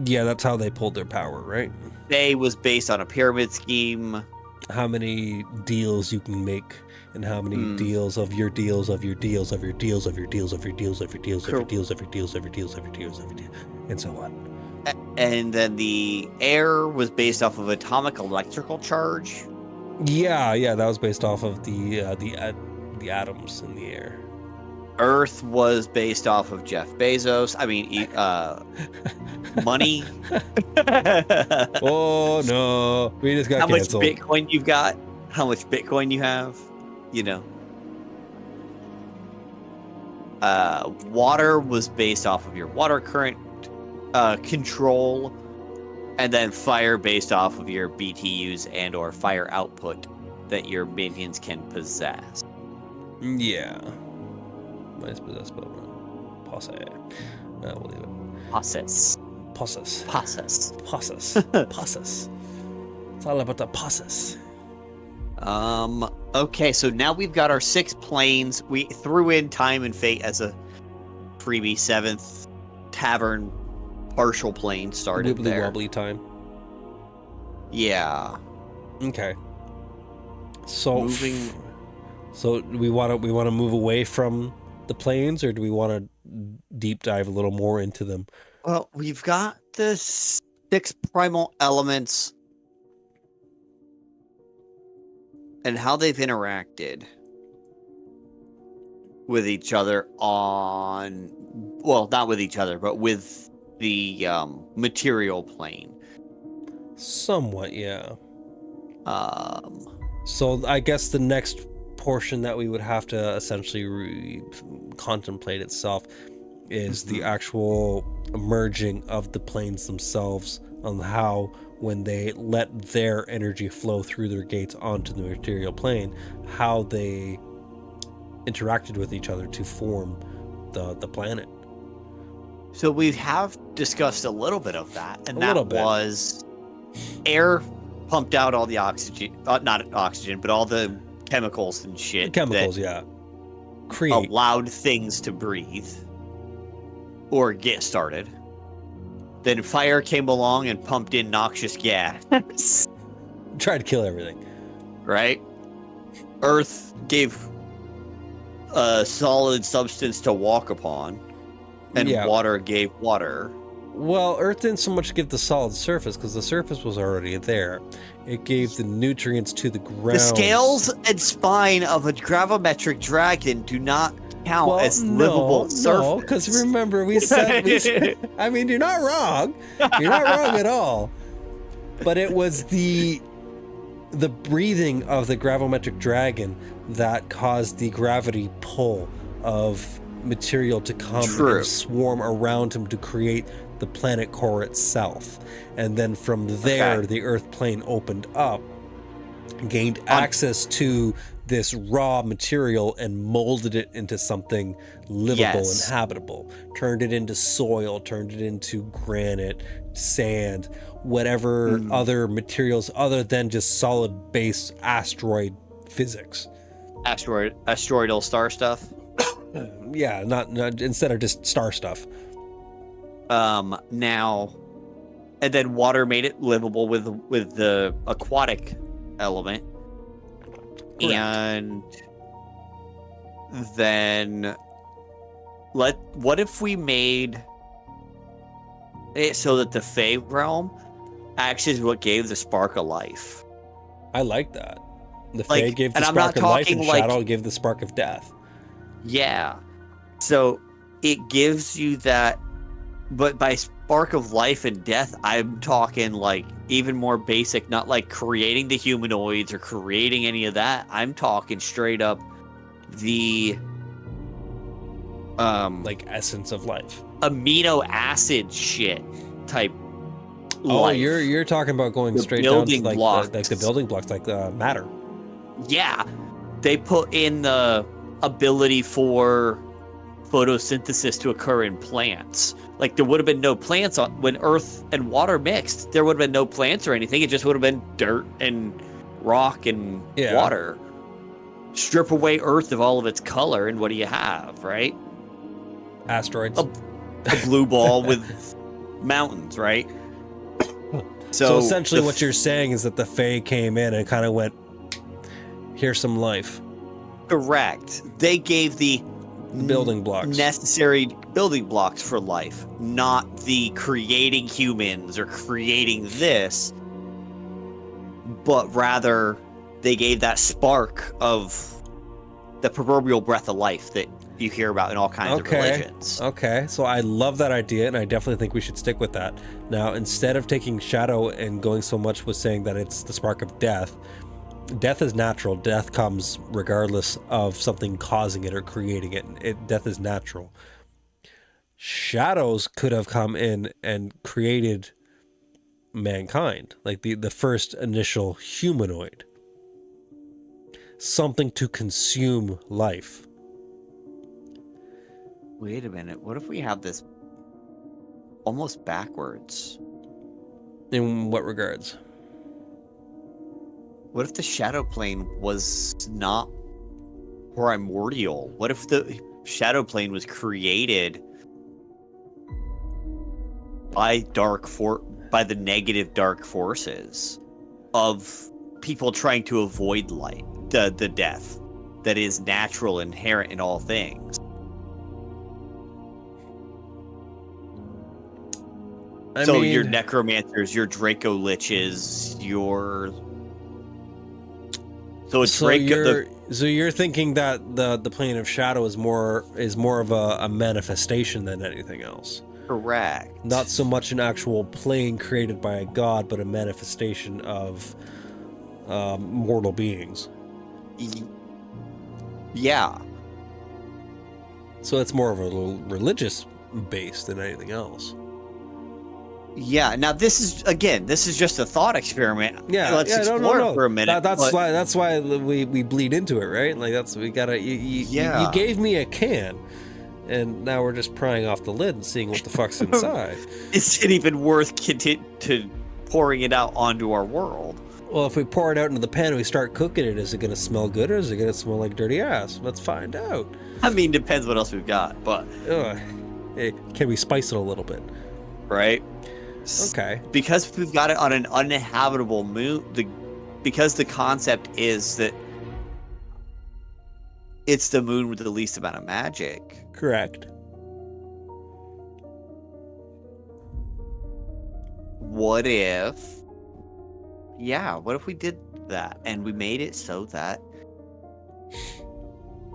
Yeah, that's how they pulled their power, right? They was based on a pyramid scheme. How many deals you can make, and how many deals of your deals of your deals of your deals of your deals of your deals of your deals of your deals of your deals of your deals of your deals of your deals, and so on. And then the air was based off of atomic electrical charge. Yeah, that was based off of the atoms in the air. Earth was based off of Jeff Bezos. I mean, money. Oh no, we just got canceled. How much Bitcoin you've got? How much Bitcoin you have? You know. Water was based off of your water current control, and then fire based off of your BTUs and or fire output that your minions can possess. Yeah. Nice possess, but posse. We'll leave it. Possess. It's all about the process. Okay, so now we've got our 6 planes. We threw in Time and Fate as a freebie 7th Tavern partial plane started Wibbly there. wobbly time. Yeah. Okay. So moving. So we want to move away from the planes, or do we want to deep dive a little more into them? Well, we've got the 6 primal elements and how they've interacted with each other not with each other, but with the material plane. Somewhat, yeah. So I guess the next portion that we would have to essentially contemplate itself is the actual merging of the planes themselves, on how when they let their energy flow through their gates onto the material plane, how they interacted with each other to form the planet. So we have discussed a little bit of that, and that was air pumped out all the oxygen, not oxygen, but all the chemicals and shit. Allowed things to breathe or get started. Then fire came along and pumped in noxious gas. Tried to kill everything. Right? Earth gave a solid substance to walk upon, and water gave water. Well, Earth didn't so much give the solid surface, because the surface was already there. It gave the nutrients to the ground. The scales and spine of a gravimetric dragon do not count as livable surface. No, because remember, we said, I mean, you're not wrong. You're not wrong at all. But it was the breathing of the gravimetric dragon that caused the gravity pull of material to come and swarm around him to create the planet core itself. And then from there, the Earth plane opened up, gained access to this raw material, and molded it into something livable and habitable. Turned it into soil, turned it into granite, sand, whatever other materials other than just solid base asteroid physics. Asteroidal star stuff? Yeah, not instead of just star stuff. Now, and then water made it livable with the aquatic element. Correct. And then what if we made it so that the Fae realm actually is what gave the spark of life? I like that. The Fae gave the spark of life, and Shadow gave the spark of death. Yeah. So it gives you that, but by spark of life and death, I'm talking like even more basic, not like creating the humanoids or creating any of that. I'm talking straight up the like essence of life, amino acid shit type. Oh, life. You're talking about going straight down to like the building blocks, like matter. Yeah, they put in the ability for photosynthesis to occur in plants. Like, there would have been no plants when earth and water mixed. There would have been no plants or anything. It just would have been dirt and rock and water. Strip away earth of all of its color, and what do you have, right? Asteroids. A blue ball with mountains, right? So essentially what you're saying is that the Fae came in and kind of went, here's some life. Correct. They gave the building blocks. Necessary building blocks for life, not the creating humans or creating this, but rather they gave that spark of the proverbial breath of life that you hear about in all kinds of religions. Okay, so I love that idea, and I definitely think we should stick with that. Now, instead of taking shadow and going so much with saying that it's the spark of death, death is natural. Death comes regardless of something causing it or creating it. Death is natural. Shadows could have come in and created mankind, like the first initial humanoid. Something to consume life. Wait a minute. What if we have this almost backwards? In what regards? What if the shadow plane was not primordial? What if the shadow plane was created by by the negative dark forces of people trying to avoid light, the death that is natural, inherent in all things? I mean, your necromancers, your Draco Liches, your... So you're thinking that the plane of shadow is more of a manifestation than anything else. Correct. Not so much an actual plane created by a god, but a manifestation of mortal beings. Yeah. So it's more of a religious base than anything else. Yeah. Now this is just a thought experiment. Yeah. Let's explore it for a minute. That's why we bleed into it, right? Like you gave me a can, and now we're just prying off the lid and seeing what the fuck's inside. Is it even worth to pouring it out onto our world? Well, if we pour it out into the pan and we start cooking it, is it going to smell good or is it going to smell like dirty ass? Let's find out. I mean, depends what else we've got, but hey, can we spice it a little bit? Right. Okay. Because we've got it on an uninhabitable moon, because the concept is that it's the moon with the least amount of magic. Correct. What if we did that and we made it so that...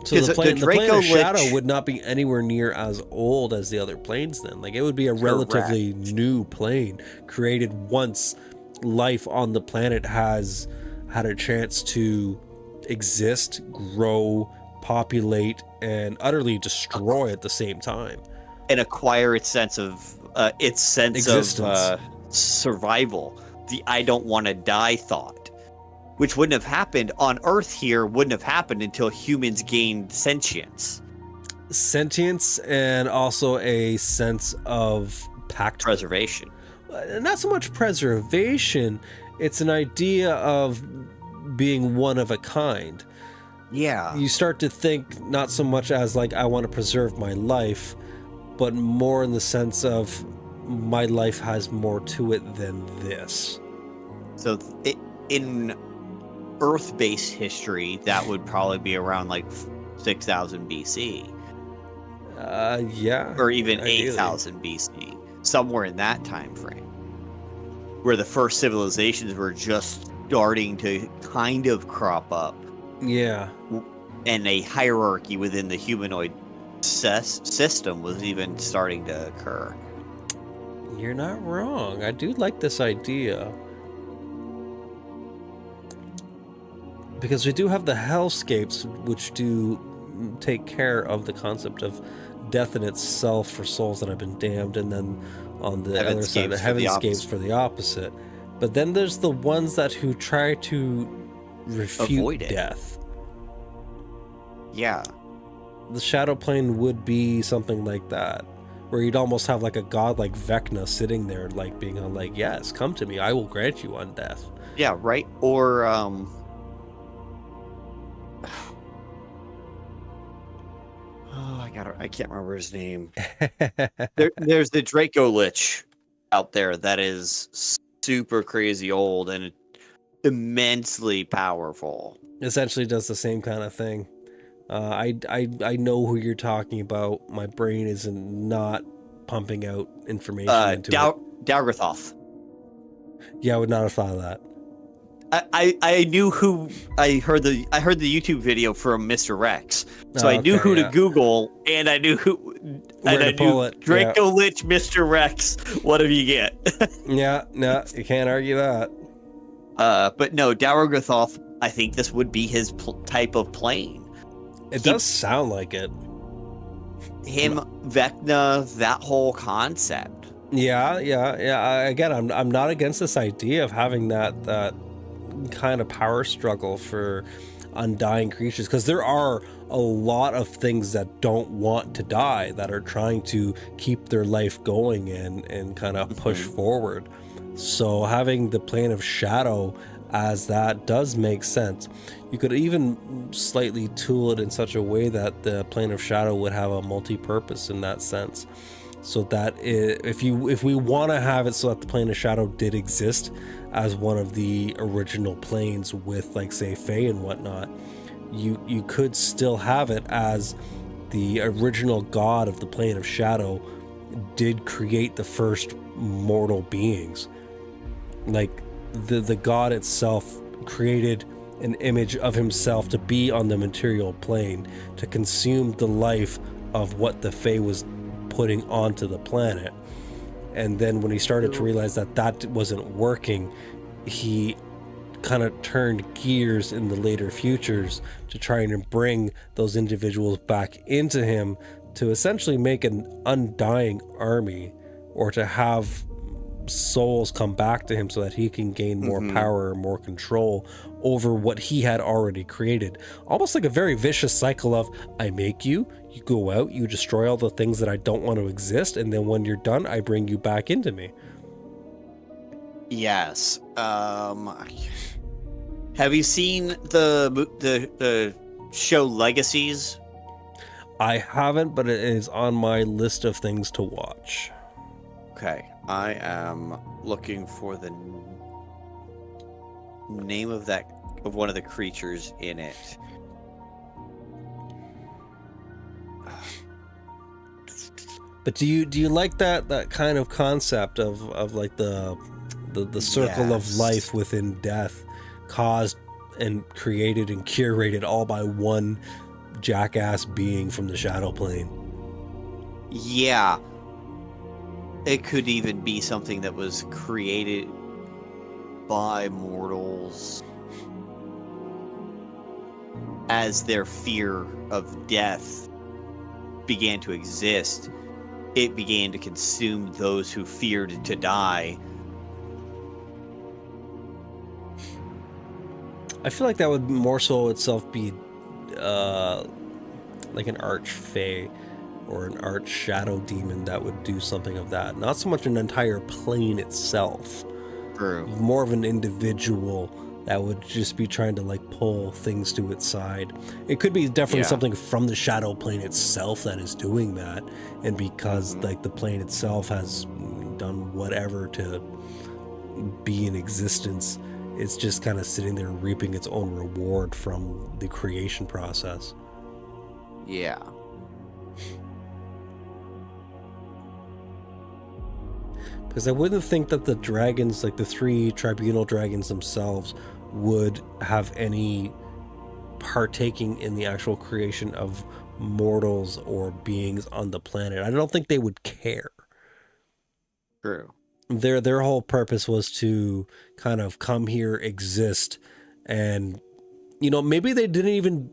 So the plane of shadow would not be anywhere near as old as the other planes then. Like, it would be a relatively new plane created once life on the planet has had a chance to exist, grow, populate, and utterly destroy at the same time. And acquire its sense of existence. Of survival. The I don't want to die thought. Which wouldn't have happened on Earth here, wouldn't have happened until humans gained sentience. Sentience and also a sense of preservation. Not so much preservation, it's an idea of being one of a kind. Yeah. You start to think not so much as like, I want to preserve my life, but more in the sense of my life has more to it than this. So in Earth-based history, that would probably be around like 6,000 BC. Yeah. Or even 8,000 BC. Somewhere in that time frame. Where the first civilizations were just starting to kind of crop up. Yeah. And a hierarchy within the humanoid system was even starting to occur. You're not wrong. I do like this idea. Because we do have the hellscapes, which do take care of the concept of death in itself for souls that have been damned, and then on the other side, the heavenscapes for the opposite. But then there's the ones who try to refute death. Yeah. the shadow plane would be something like that, where you'd almost have like a god like Vecna sitting there, like being like, yes, come to me, I will grant you undeath. Yeah, right. Or oh, I can't remember his name. There's the Draco Lich out there that is super crazy old and immensely powerful. Essentially does the same kind of thing. I know who you're talking about. My brain is not pumping out information into it. Dalgrothoth. Yeah, I would not have thought of that. I knew who. I heard the YouTube video from Mr. Rex, so I knew who to Google, and I knew who. Where to pull it. Draco Lich, Mr. Rex. What do you get? Yeah, no, you can't argue that. But no, Dalgrothoth. I think this would be his type of plane. It does sound like it. Him, Vecna, that whole concept. Yeah. Again, I'm not against this idea of having that kind of power struggle for undying creatures, because there are a lot of things that don't want to die, that are trying to keep their life going and kind of push forward. So having the plane of shadow as that does make sense. You could even slightly tool it in such a way that the plane of shadow would have a multi-purpose in that sense, so that if we want to have it so that the plane of shadow did exist as one of the original planes with, like, say, Fae and whatnot, you could still have it as the original god of the plane of shadow did create the first mortal beings. Like, the god itself created an image of himself to be on the material plane, to consume the life of what the Fae was putting onto the planet. And then when he started to realize that wasn't working, he kind of turned gears in the later futures to try and bring those individuals back into him, to essentially make an undying army, or to have souls come back to him so that he can gain more power, more control over what he had already created. Almost like a very vicious cycle of, I make you go out, you destroy all the things that I don't want to exist, and then when you're done, I bring you back into me. Yes. Have you seen the show Legacies? I haven't, but it is on my list of things to watch. Okay, I am looking for the name of one of the creatures in it. But do you like that kind of concept of like the circle of life within death, caused and created and curated all by one jackass being from the shadow plane? Yeah. It could even be something that was created by mortals as their fear of death began to exist. It began to consume those who feared to die. I feel like that would more so itself be like an arch-fae or an arch-shadow demon that would do something of that. Not so much an entire plane itself. True. More of an individual that would just be trying to, like, pull things to its side. It could be definitely something from the shadow plane itself that is doing that, and because like the plane itself has done whatever to be in existence, it's just kind of sitting there reaping its own reward from the creation process. Yeah. Because I wouldn't think that the dragons, like the three tribunal dragons themselves, would have any partaking in the actual creation of mortals or beings on the planet. I don't think they would care. True. Their whole purpose was to kind of come here, exist, and, you know, maybe they didn't even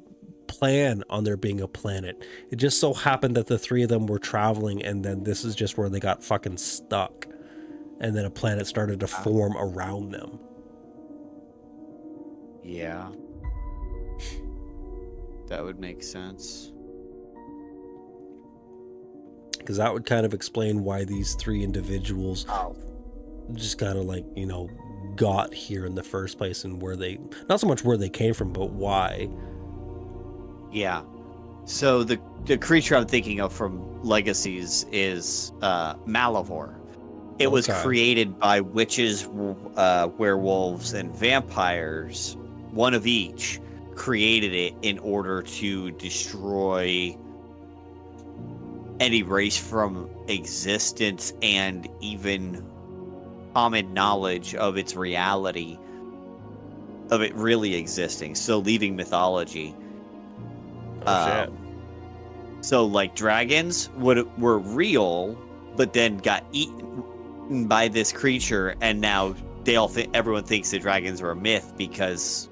plan on there being a planet. It just so happened that the three of them were traveling, and then this is just where they got fucking stuck. And then a planet started to form around them. Yeah. That would make sense. Because that would kind of explain why these three individuals just kind of like, you know, got here in the first place, and where they, not so much where they came from, but why. Yeah. So the creature I'm thinking of from Legacies is Malivore. It was created by witches, werewolves, and vampires, one of each, created it in order to destroy and erase from existence and even common knowledge of its reality, of it really existing. So leaving mythology. Shit. So like dragons were real, but then got eaten by this creature, and now everyone thinks the dragons were a myth because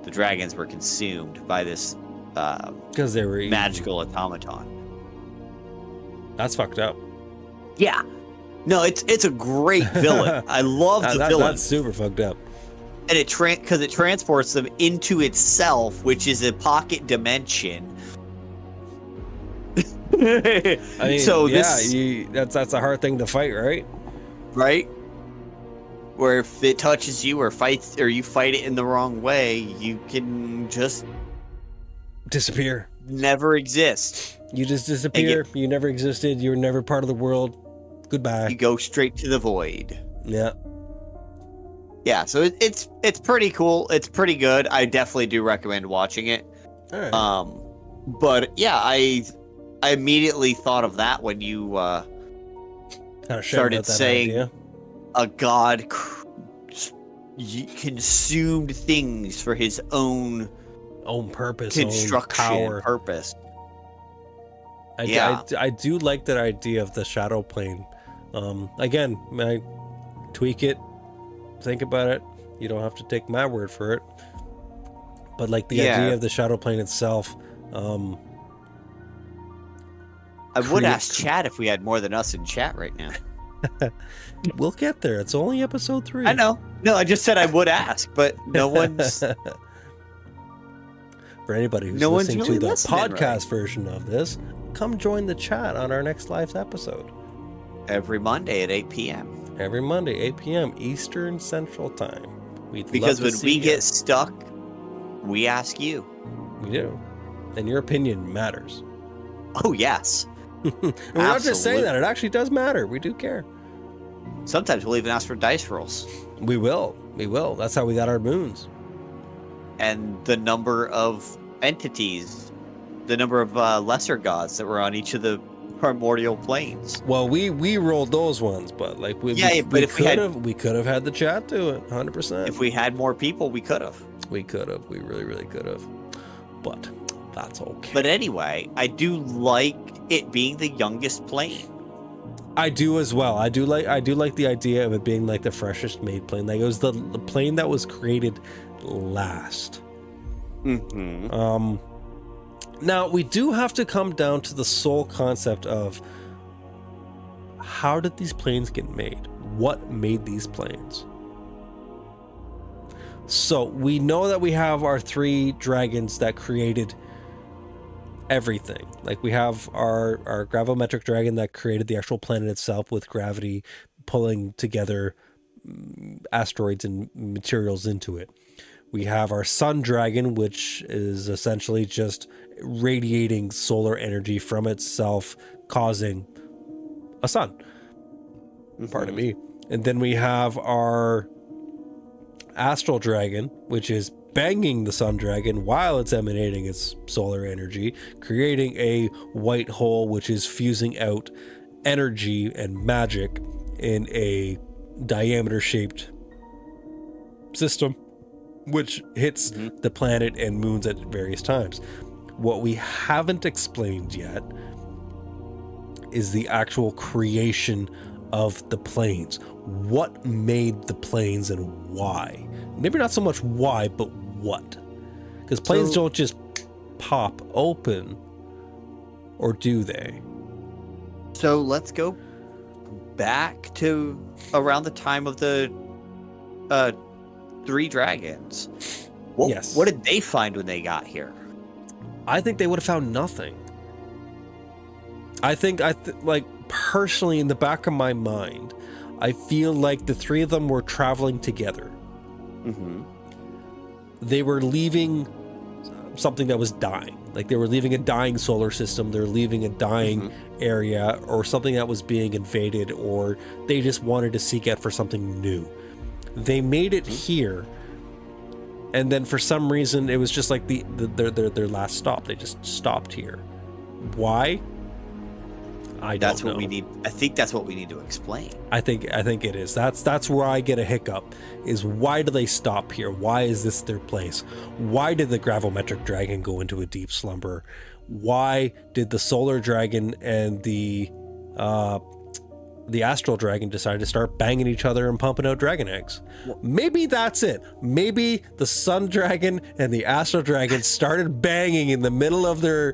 the dragons were consumed by this because they were magical automaton. That's fucked up. Yeah. No, it's a great villain. I love the villain. That's super fucked up. And it transports them into itself, which is a pocket dimension. I mean, so that's a hard thing to fight, right? Right? Where if it touches you or you fight it in the wrong way, you can just disappear. Never exist. You just disappear. You never existed. You were never part of the world. Goodbye. You go straight to the void. Yeah. Yeah, so it's pretty cool. It's pretty good. I definitely do recommend watching it. All right. But yeah, I immediately thought of that when you started saying idea. A god consumed things for his own purpose, construction own power. Purpose. I do like that idea of the shadow plane. Again, I tweak it, think about it. You don't have to take my word for it. But like the idea of the shadow plane itself. I would ask chat if we had more than us in chat right now. We'll get there. It's only episode 3. I know. No, I just said I would ask, but no one's. For anybody who's listening to the podcast version of this, come join the chat on our next live episode. Every Monday at 8 p.m. Every Monday, 8 p.m. Eastern Central Time. Because when we get stuck, we ask you. We do. And your opinion matters. Oh, yes. We're not just saying that. It actually does matter. We do care. Sometimes we'll even ask for dice rolls. We will. We will. That's how we got our moons. And the number of entities, the number of lesser gods that were on each of the primordial planes. Well, we rolled those ones, but like we could have had the chat do it 100%. If we had more people, we could have. We could have. We really could have. But that's okay. But anyway, I do like it being the youngest plane. I do as well. I do like the idea of it being like the freshest made plane. Like it was the plane that was created last. Mm-hmm. Now we do have to come down to the sole concept of how did these planes get made? What made these planes? So we know that we have our 3 dragons that created everything. Like we have our gravimetric dragon that created the actual planet itself with gravity pulling together asteroids and materials into it. We have our sun dragon, which is essentially just radiating solar energy from itself, causing a sun. Pardon me. And then we have our astral dragon, which is banging the sun dragon while it's emanating its solar energy, creating a white hole which is fusing out energy and magic in a diameter shaped system which hits the planet and moons at various times. What we haven't explained yet is the actual creation of the planes. What made the planes and why? Maybe not so much why, but what? Because planes don't just pop open, or do they? So let's go back to around the time of the 3 dragons. What did they find when they got here? I think they would have found nothing. I think like personally in the back of my mind, I feel like the three of them were traveling together. Mm-hmm. They were leaving something that was dying. Like they were leaving a dying solar system. They're leaving a dying area or something that was being invaded, or they just wanted to seek out for something new. They made it here, and then for some reason it was just like their last stop. They just stopped here. Why? I don't know. What we need. I think that's what we need to explain. I think it is. That's where I get a hiccup. Is why do they stop here? Why is this their place? Why did the gravimetric dragon go into a deep slumber? Why did the solar dragon and the astral dragon decide to start banging each other and pumping out dragon eggs? Maybe that's it. Maybe the sun dragon and the astral dragon started banging in the middle of their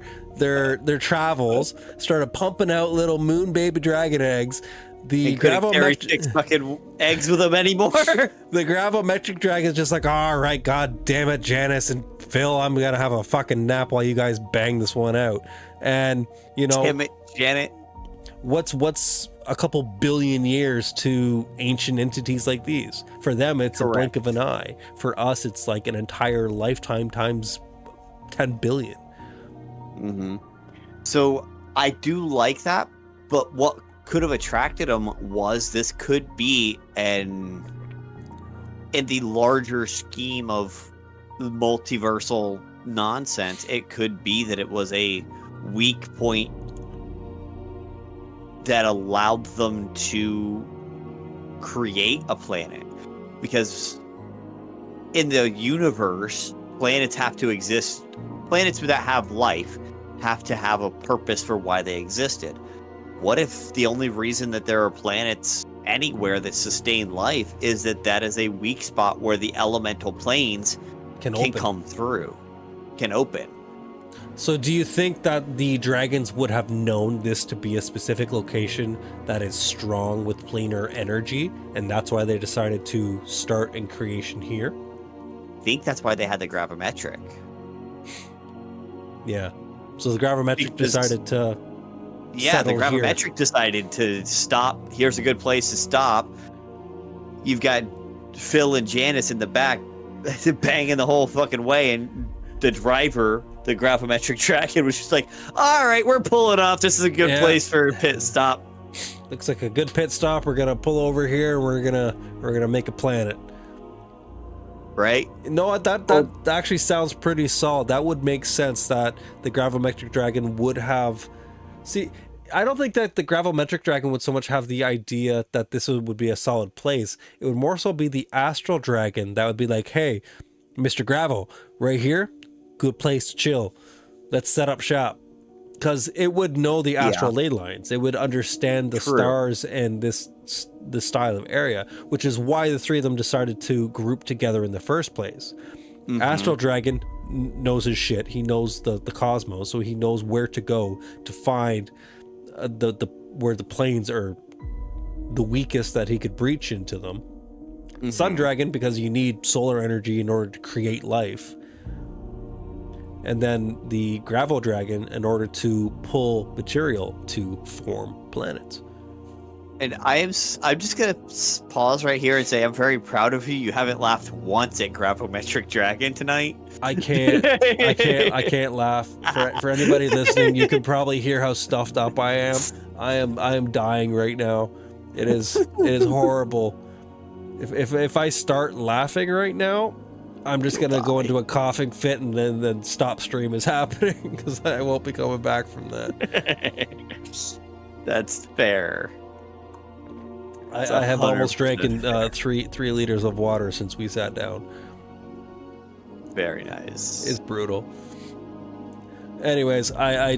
travels, started pumping out little moon baby dragon eggs. The gravimetric fucking eggs with them anymore. The gravimetric dragon is just like, all right, god damn it, Janice and Phil, I'm gonna have a fucking nap while you guys bang this one out. And you know, damn it, Janet. What's a couple billion years to ancient entities like these? For them, it's a blink of an eye. For us, it's like an entire lifetime times 10 billion. Mm-hmm. So I do like that, but what could have attracted them was this could be in the larger scheme of multiversal nonsense, it could be that it was a weak point that allowed them to create a planet. Because in the universe, planets have to exist. Planets that have life have to have a purpose for why they existed. What if the only reason that there are planets anywhere that sustain life is that is a weak spot where the elemental planes can come through, can open? So do you think that the dragons would have known this to be a specific location that is strong with planar energy, and that's why they decided to start in creation here? I think that's why they had the gravimetric. Yeah. So the gravimetric decided to the gravimetric decided to stop. Here's a good place to stop. You've got Phil and Janice in the back banging the whole fucking way, and the driver, the gravimetric dragon, was just like, all right, we're pulling off. This is a good place for a pit stop. Looks like a good pit stop. We're gonna pull over here. We're gonna make a planet. Right? No, that actually sounds pretty solid. That would make sense that the gravimetric dragon would have. See, I don't think that the gravimetric dragon would so much have the idea that this would be a solid place. It would more so be the astral dragon that would be like, hey, Mr. Gravel, right here, good place to chill. Let's set up shop. Because it would know the astral ley lines. It would understand the stars and this style of area, which is why the three of them decided to group together in the first place. Mm-hmm. Astral Dragon knows his shit. He knows the cosmos, so he knows where to go to find where the planes are the weakest that he could breach into them. Mm-hmm. Sun Dragon, because you need solar energy in order to create life. And then the Gravel Dragon in order to pull material to form planets. And I'm just gonna pause right here and say I'm very proud of you. You haven't laughed once at Gravimetric Dragon tonight. I can't laugh. For anybody listening, you can probably hear how stuffed up I am. I am dying right now. It is horrible. If I start laughing right now, I'm just gonna go into a coughing fit and then stop stream is happening because I won't be coming back from that. That's fair. I have almost drank three liters of water since we sat down. Very nice. It's brutal. Anyways, I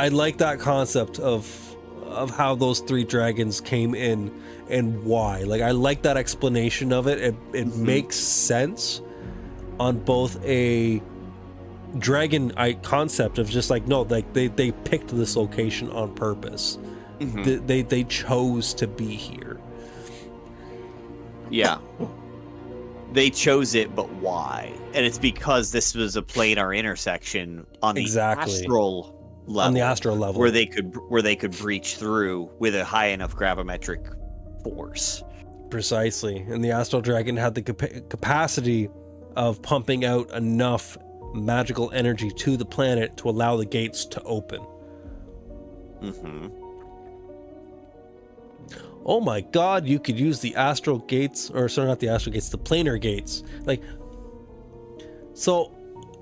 like that concept of how those three dragons came in and why. Like, I like that explanation of it. It makes sense on both a dragon concept of just like, no, like they picked this location on purpose. Mm-hmm. They chose to be here. Yeah. They chose it, but why? And it's because this was a planar intersection on the astral level, on the astral level, where they could breach through with a high enough gravimetric force. Precisely. And the astral dragon had the capacity of pumping out enough magical energy to the planet to allow the gates to open. Oh my god, you could use the astral gates, or sorry, not the astral gates, the planar gates. Like, so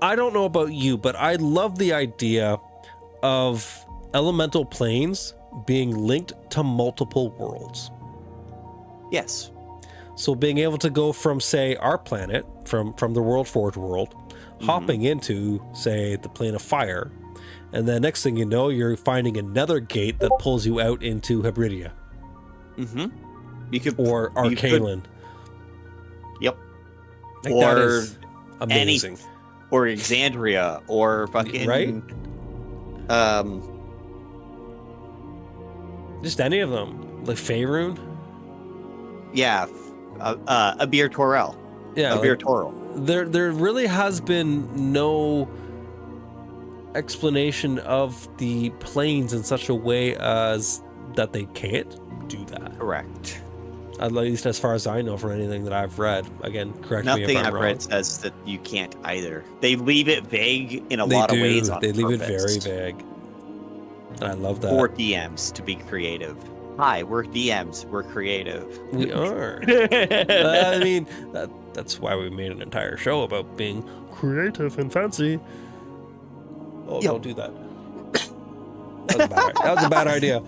I don't know about you, but I love the idea of elemental planes being linked to multiple worlds. Yes. So being able to go from, say, our planet, from the World Forge world, hopping into, say, the plane of fire, and then next thing you know, you're finding another gate that pulls you out into Hebridia. You could, or Arcalan. Yep. Like, or that is amazing. Or Exandria, or fucking right. Just any of them, like Faerun. Yeah, Abir Torel. Yeah, Abir like, Torel. There really has been no explanation of the planes in such a way as that they can't do that. Correct. At least as far as I know from anything that I've read. Again, correct me if Nothing I'm I've wrong. read says that you can't either. They leave it vague in a lot of ways on They leave it purpose. very vague. And I love that. For DMs to be creative. Hi, we're DMs. We're creative. We are. I mean, that's why we made an entire show about being creative and fancy. Oh, don't do that. That was a bad idea.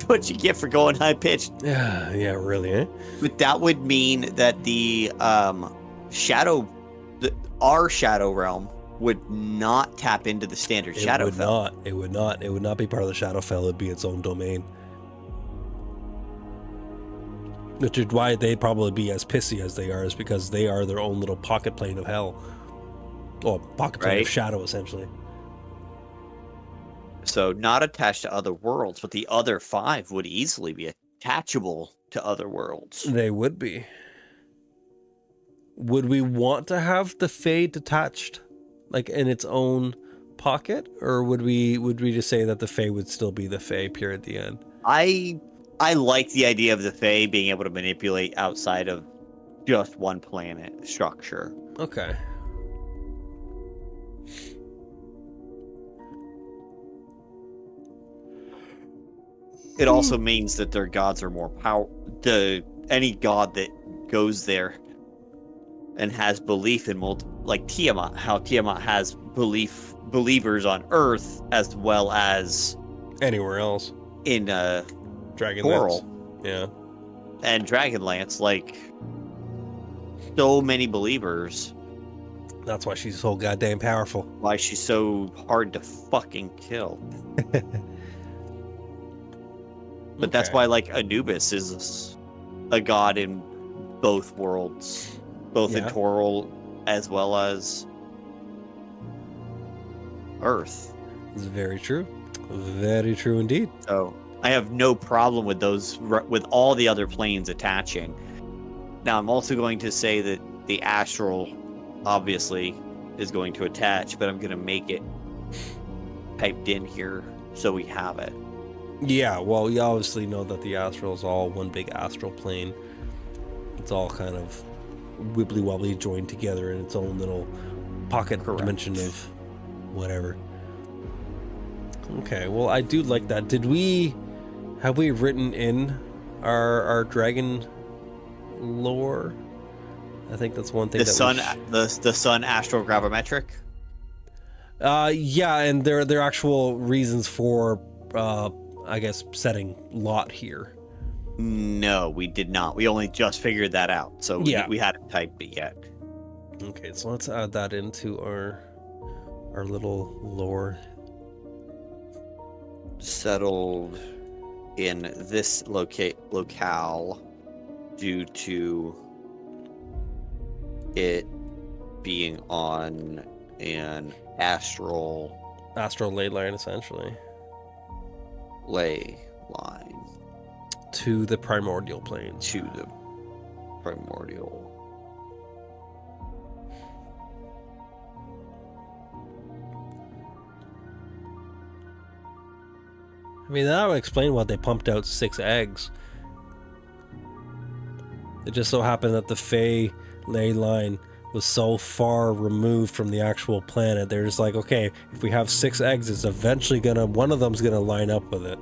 What you get for going high pitched. Yeah, really, eh? But that would mean that the our shadow realm would not tap into the standard Shadowfell. It would not be part of the Shadowfell. It'd be its own domain. Which is why they'd probably be as pissy as they are, is because they are their own little pocket plane of hell. Or pocket plane of shadow, essentially. So not attached to other worlds, but the other 5 would easily be attachable to other worlds. They would be. Would we want to have the Fae detached, like in its own pocket, or would we just say that the Fae would still be the Fae pure at the end? I like the idea of the Fae being able to manipulate outside of just one planet structure. Okay. It also means that their gods are more power. Any god that goes there and has belief in like Tiamat, how Tiamat has believers on Earth as well as anywhere else in Dragonlance. Yeah, and Dragonlance, like so many believers. That's why she's so goddamn powerful. Why she's so hard to fucking kill. But that's why, like, Anubis is a god in both worlds, both in Toril as well as Earth. It's very true. Very true indeed. So I have no problem with those, with all the other planes attaching. Now, I'm also going to say that the astral, obviously, is going to attach, but I'm going to make it typed in here so we have it. Yeah, well, you obviously know that the astral is all one big astral plane. It's all kind of wibbly wobbly joined together in its own little pocket dimension of whatever. Okay, well, I do like that. Have we written in our dragon lore? I think that's one thing. The sun astral gravimetric. Yeah, and their actual reasons for I guess setting lot here. No, we did not. We only just figured that out, so we hadn't typed it yet. Okay, so let's add that into our little lore. Settled in this locale due to it being on an astral ley line, essentially. Ley line to the primordial planes. To the primordial. I mean, that would explain why they pumped out 6 eggs. It just so happened that the Fey ley line was so far removed from the actual planet. They're just like, okay, if we have 6 eggs, it's eventually one of them's gonna line up with it.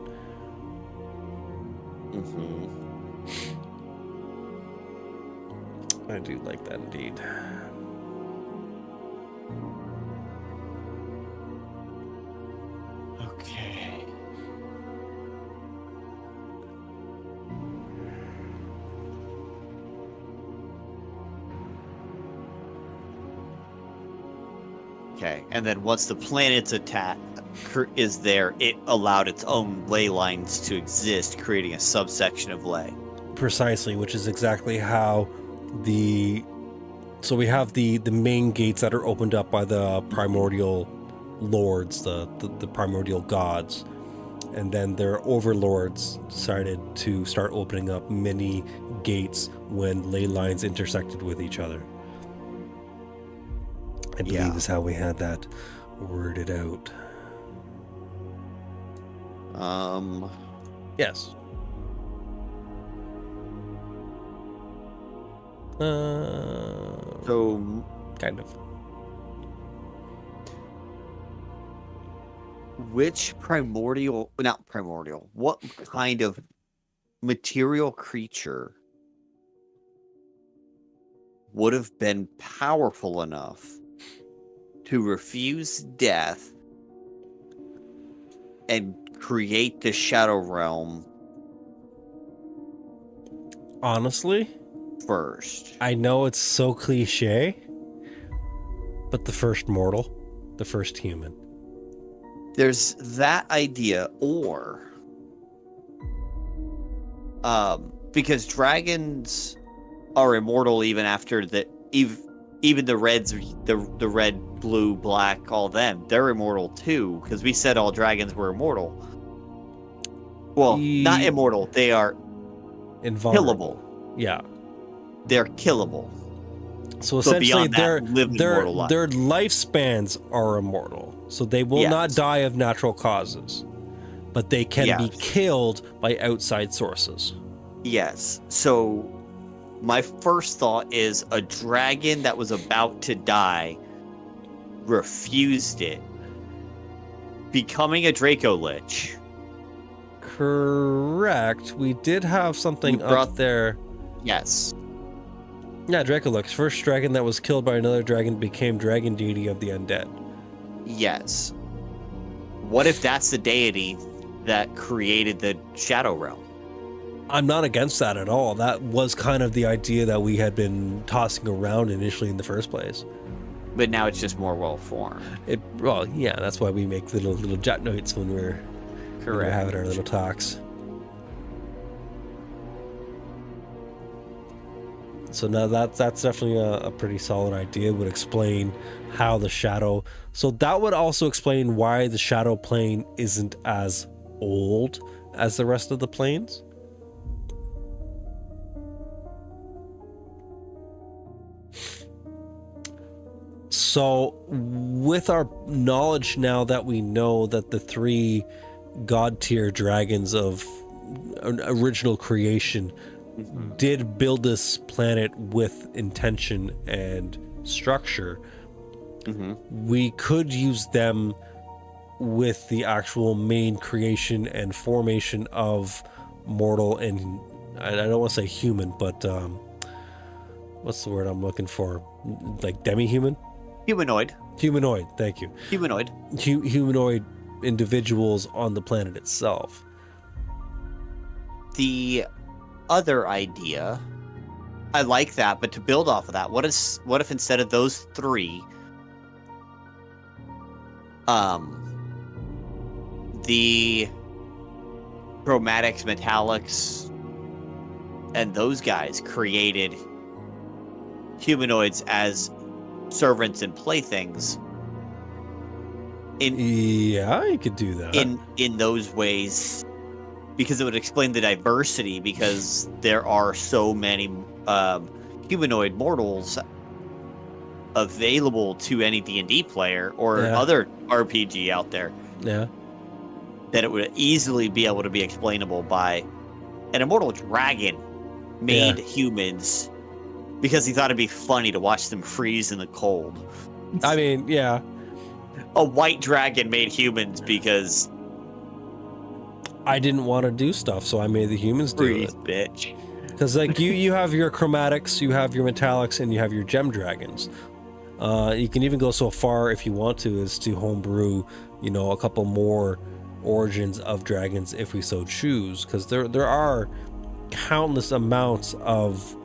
Mm-hmm. I do like that indeed. Okay. Okay, and then once the planet's attack is there, it allowed its own ley lines to exist, creating a subsection of ley. Precisely, which is exactly how so we have the main gates that are opened up by the primordial lords, the primordial gods, and then their overlords decided to start opening up many gates when ley lines intersected with each other. I believe is how we had that worded out. Yes. So kind of. What kind of material creature would have been powerful enough to refuse death and create the Shadow Realm? Honestly, first. I know it's so cliche, but the first mortal, the first human. There's that idea, or because dragons are immortal even after even the reds, the red, blue, black, all them, they're immortal too, because we said all dragons were immortal. Well, not immortal, they are invulnerable. Killable. Yeah. They're killable. So essentially their life. lifespans are immortal. So they will not die of natural causes. But they can be killed by outside sources. Yes. So my first thought is a dragon that was about to die refused it, becoming a Draco Lich. Correct. We did have something up there. Yes. Yeah, Draco Lich. First dragon that was killed by another dragon became dragon deity of the undead. Yes. What if that's the deity that created the Shadow Realm? I'm not against that at all. That was kind of the idea that we had been tossing around initially in the first place. But now it's just more well-formed. Well, yeah, that's why we make little jet notes when we're having our little talks. So now that's definitely a pretty solid idea. It would explain how the shadow... So that would also explain why the shadow plane isn't as old as the rest of the planes. So with our knowledge now that we know that the 3 god tier dragons of original creation did build this planet with intention and structure, we could use them with the actual main creation and formation of mortal and I don't want to say human, but what's the word I'm looking for? Like demi-human? Humanoid. Humanoid, thank you. Humanoid. Humanoid individuals on the planet itself. The other idea, I like that, but to build off of that, what if instead of those 3, the chromatics, metallics, and those guys created humanoids as servants and playthings? Yeah, you could do that. In those ways, because it would explain the diversity, because there are so many humanoid mortals available to any D&D player or other RPG out there. Yeah. that it would easily be able to be explainable by an immortal dragon made humans because he thought it'd be funny to watch them freeze in the cold. I mean, yeah. A white dragon made humans because I didn't want to do stuff, so I made the humans do freeze, it. bitch. Because like you have your chromatics, you have your metallics, and you have your gem dragons. You can even go so far if you want to as to homebrew, a couple more origins of dragons if we so choose. Because there are countless amounts of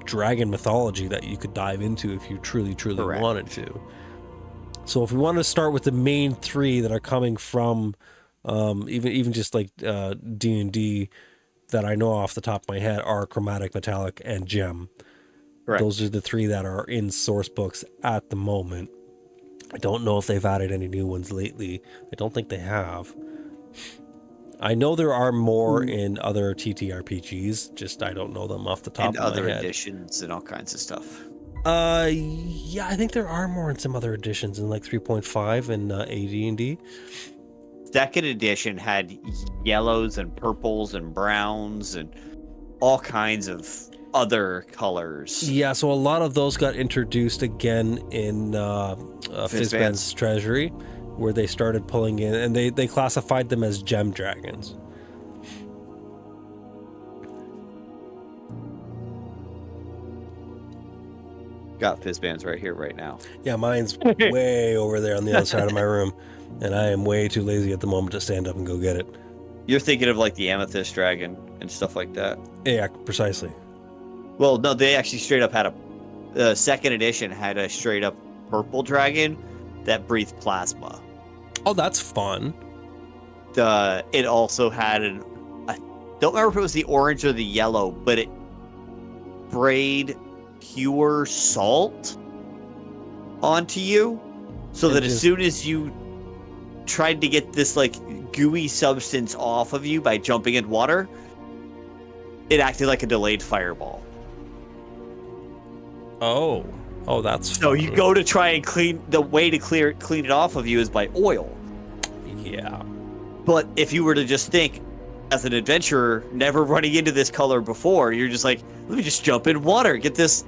dragon mythology that you could dive into if you truly Correct. wanted to. So if we want to start with the main three that are coming from even just like D&D that I know off the top of my head are chromatic, metallic, and gem. Correct. Those are the three that are in source books at the moment. I don't know if they've added any new ones lately. I don't think they have. I know there are more in other TTRPGs, just I don't know them off the top of my head. And other editions and all kinds of stuff. Yeah, I think there are more in some other editions in like 3.5 and AD&D. Second edition had yellows and purples and browns and all kinds of other colors. Yeah, so a lot of those got introduced again in Fizban's Treasury, where they started pulling in, and they classified them as gem dragons. Got Fizban's right here, right now. Yeah, mine's way over there on the other side of my room, and I am way too lazy at the moment to stand up and go get it. You're thinking of like the amethyst dragon and stuff like that. Yeah, precisely. Well, no, they actually straight up had the second edition had a straight up purple dragon that breathed plasma. Oh, that's fun. It also had I don't remember if it was the orange or the yellow, but it sprayed pure salt onto you, so that as soon as you tried to get this like gooey substance off of you by jumping in water, it acted like a delayed fireball. Oh, that's fun. So you go to try and clean it off of you is by oil. Yeah. But if you were to just think, as an adventurer, never running into this color before, you're just like, let me just jump in water, get this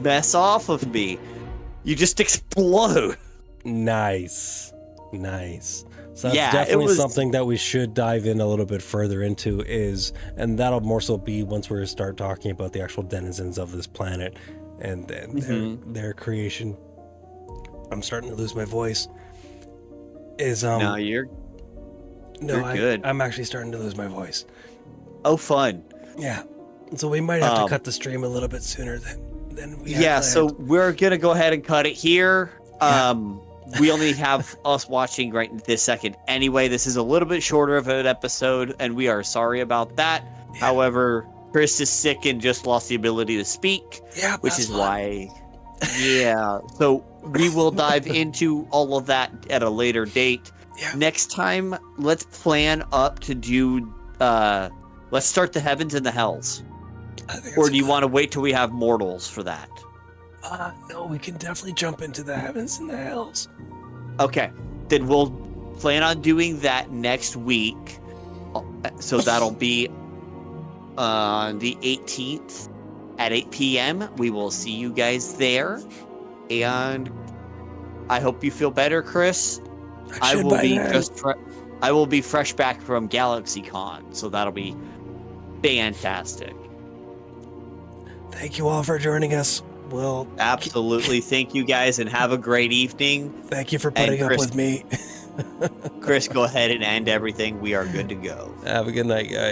mess off of me. You just explode. Nice. So that's definitely something that we should dive in a little bit further into and that'll more so be once we start talking about the actual denizens of this planet and their creation. I'm starting to lose my voice. No, you're good. I'm actually starting to lose my voice. Oh, fun. Yeah. So we might have to cut the stream a little bit sooner than we had planned. So we're going to go ahead and cut it here. Yeah. We only have us watching right this second. Anyway, this is a little bit shorter of an episode, and we are sorry about that. Yeah. However, Chris is sick and just lost the ability to speak, which is why... Yeah. So we will dive into all of that at a later date. Yeah. Next time, let's plan up to do... let's start the heavens and the hells. Or do you want to wait till we have mortals for that? No, we can definitely jump into the heavens and the hells. Okay, then we'll plan on doing that next week. So that'll be on the 18th at 8 p.m. We will see you guys there. And I hope you feel better, Chris. I will be fresh back from GalaxyCon, so that'll be fantastic. Thank you all for joining us. Well, absolutely. Thank you guys and have a great evening. Thank you for putting up with me. Chris, go ahead and end everything. We are good to go. Have a good night, guys.